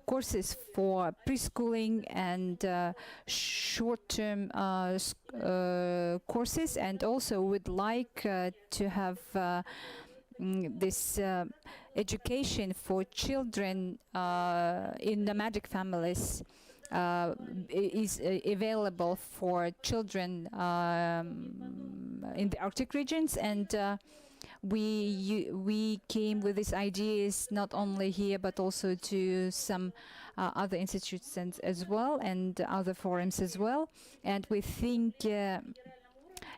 courses for preschooling and short-term courses, and also would like to have this education for children in nomadic families is available for children in the Arctic regions, and we came with these ideas not only here but also to some other institutes as well, and other forums as well, and we think that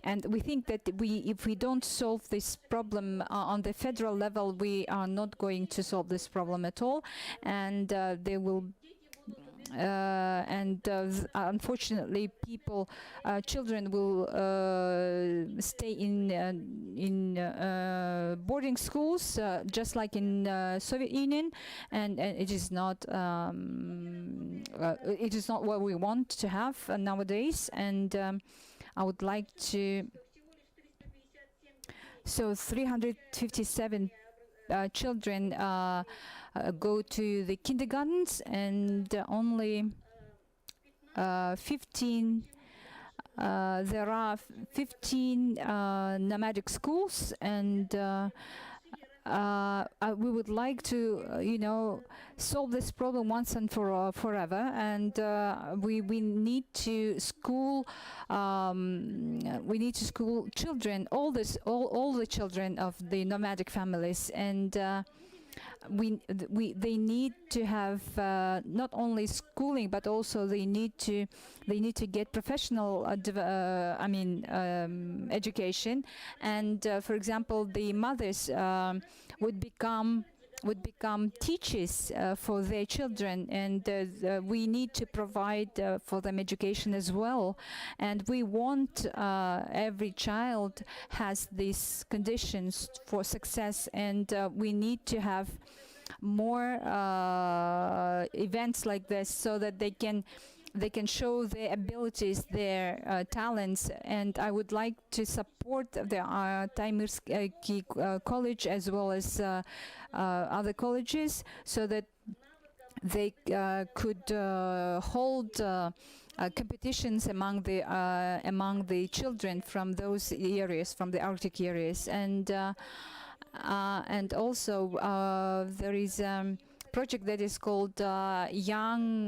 if we don't solve this problem on the federal level, we are not going to solve this problem at all, and there will unfortunately, children will stay in boarding schools, just like in Soviet Union, and it is not what we want to have nowadays. And I would like to. So 357 children go to the kindergartens, and only 15 there are 15 nomadic schools, and we would like to, solve this problem once and forever. And we need to school children, all the children of the nomadic families, and they need to have not only schooling, but also they need to get professional education. And for example, the mothers would become teachers for their children, and we need to provide for them education as well. And we want every child has these conditions for success, and we need to have more events like this, so that they can show their abilities, their talents. And I would like to support the Taimirski College as well as other colleges, so that they could hold competitions among the children from those areas, from the Arctic areas. And also there is project that is called Young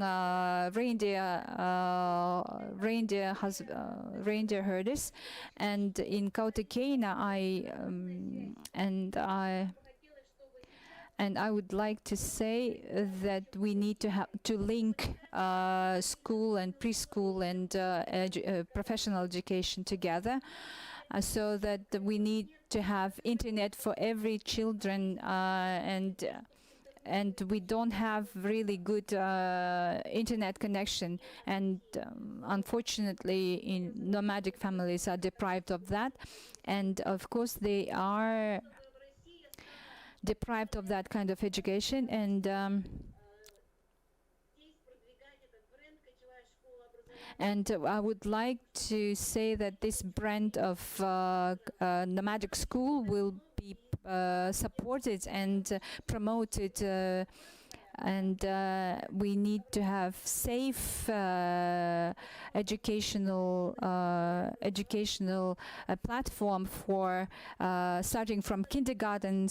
Reindeer Herders, and in Kautokeino I would like to say that we need to link school and preschool and professional education together, so that we need to have internet for every children, and we don't have really good internet connection, and unfortunately in nomadic families are deprived of that, and of course they are deprived of that kind of education. And I would like to say that this brand of nomadic school will be supported and promoted, and we need to have safe educational platform for starting from kindergarten,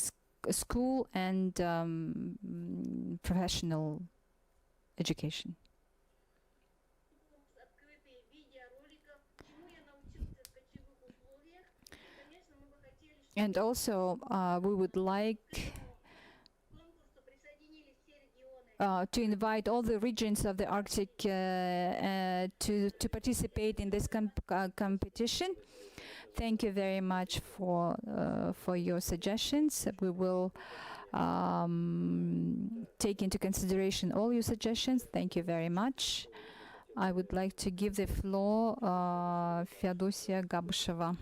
school, and professional education. And also, we would like to invite all the regions of the Arctic to participate in this competition. Thank you very much for your suggestions. We will take into consideration all your suggestions. Thank you very much. I would like to give the floor Feodosia Gabusheva.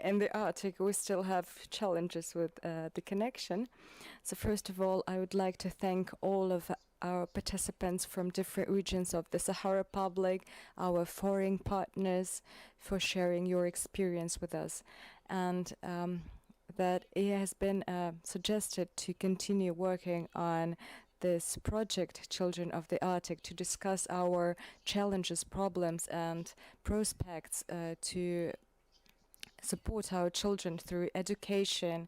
In the Arctic, we still have challenges with the connection. So first of all, I would like to thank all of our participants from different regions of the Sahara Republic, our foreign partners, for sharing your experience with us. And that it has been suggested to continue working on this project, Children of the Arctic, to discuss our challenges, problems, and prospects to support our children through education,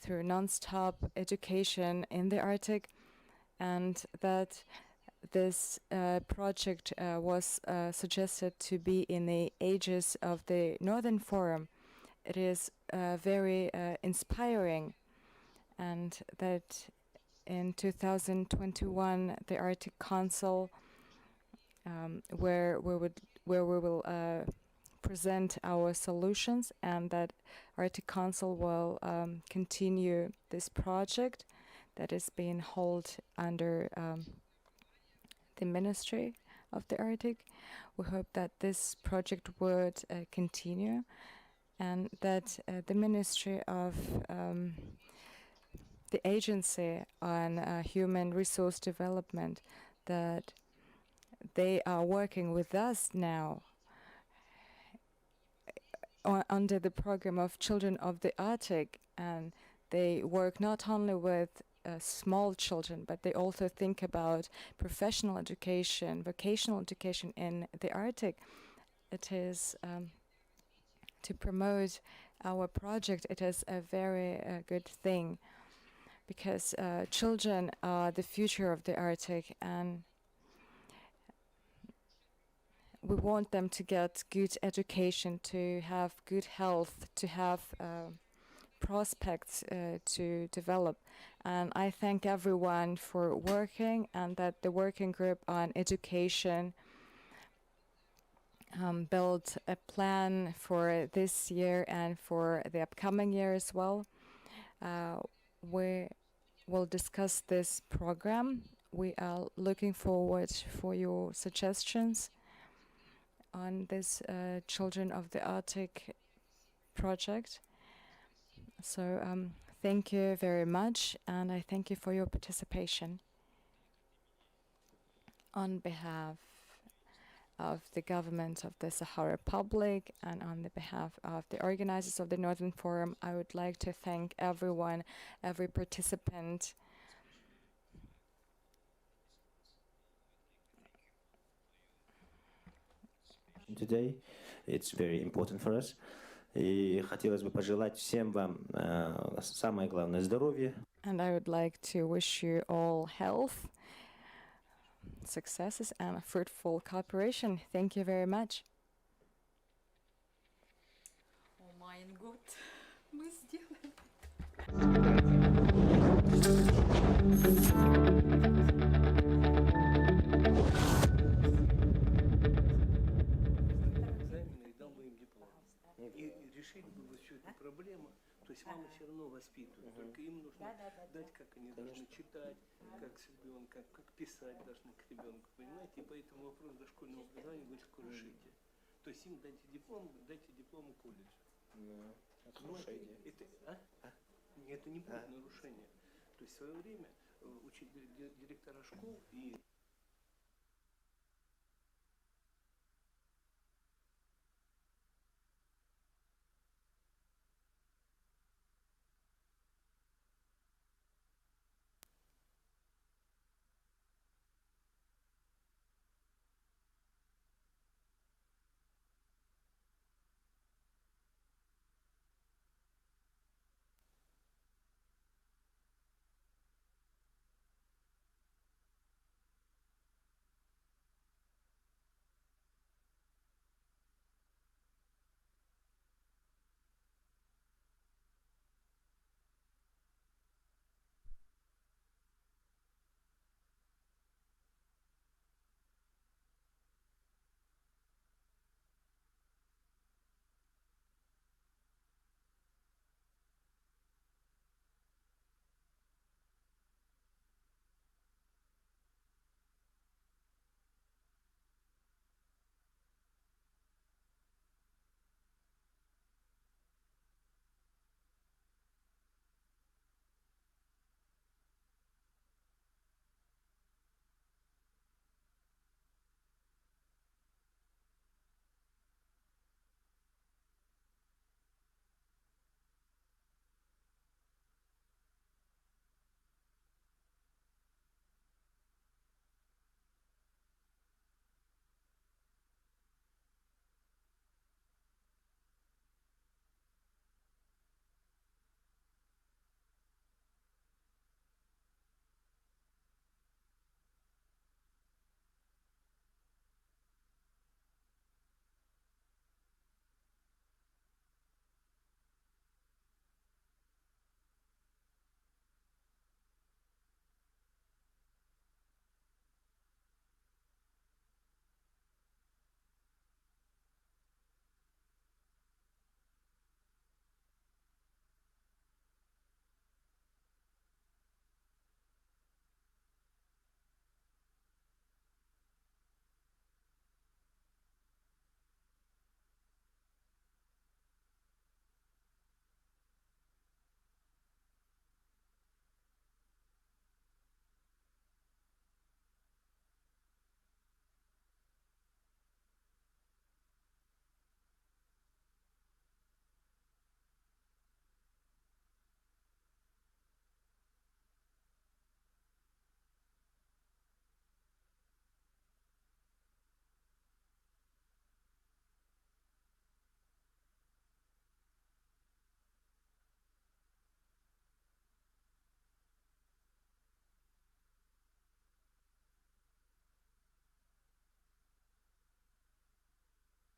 through non-stop education in the Arctic, and that this project was suggested to be in the aegis of the Northern Forum. It is very inspiring, and that in 2021 the Arctic Council, where we will present our solutions, and that Arctic Council will continue this project that is being held under the Ministry of the Arctic. We hope that this project would continue, and that the Ministry of the Agency on Human Resource Development, that they are working with us now under the program of Children of the Arctic, and they work not only with small children, but they also think about professional education, vocational education in the Arctic. It is to promote our project. It is a very good thing, because children are the future of the Arctic, and we want them to get good education, to have good health, to have prospects to develop. And I thank everyone for working, and that the working group on education built a plan for this year and for the upcoming year as well. We will discuss this program. We are looking forward for your suggestions on this Children of the Arctic project. So thank you very much, and I thank you for your participation. On behalf of the government of the Sahara Republic and on the behalf of the organizers of the Northern Forum, I would like to thank everyone, every participant. Today, it's very important for us. И хотелось бы пожелать всем вам самое главное здоровье. And I would like to wish you all health, successes, and a fruitful cooperation. Thank you very much. Oh my God, мы сделали. И решить было всю эту проблему, то есть мамы все равно воспитывают, только им нужно дать, как они должны читать, как с ребенком, как писать должны к ребенку, понимаете, и поэтому вопрос дошкольного образования вы легко решите. То есть им дайте диплом колледжа. Это хорошая идея. Это не будет нарушение. То есть в свое время директора школ и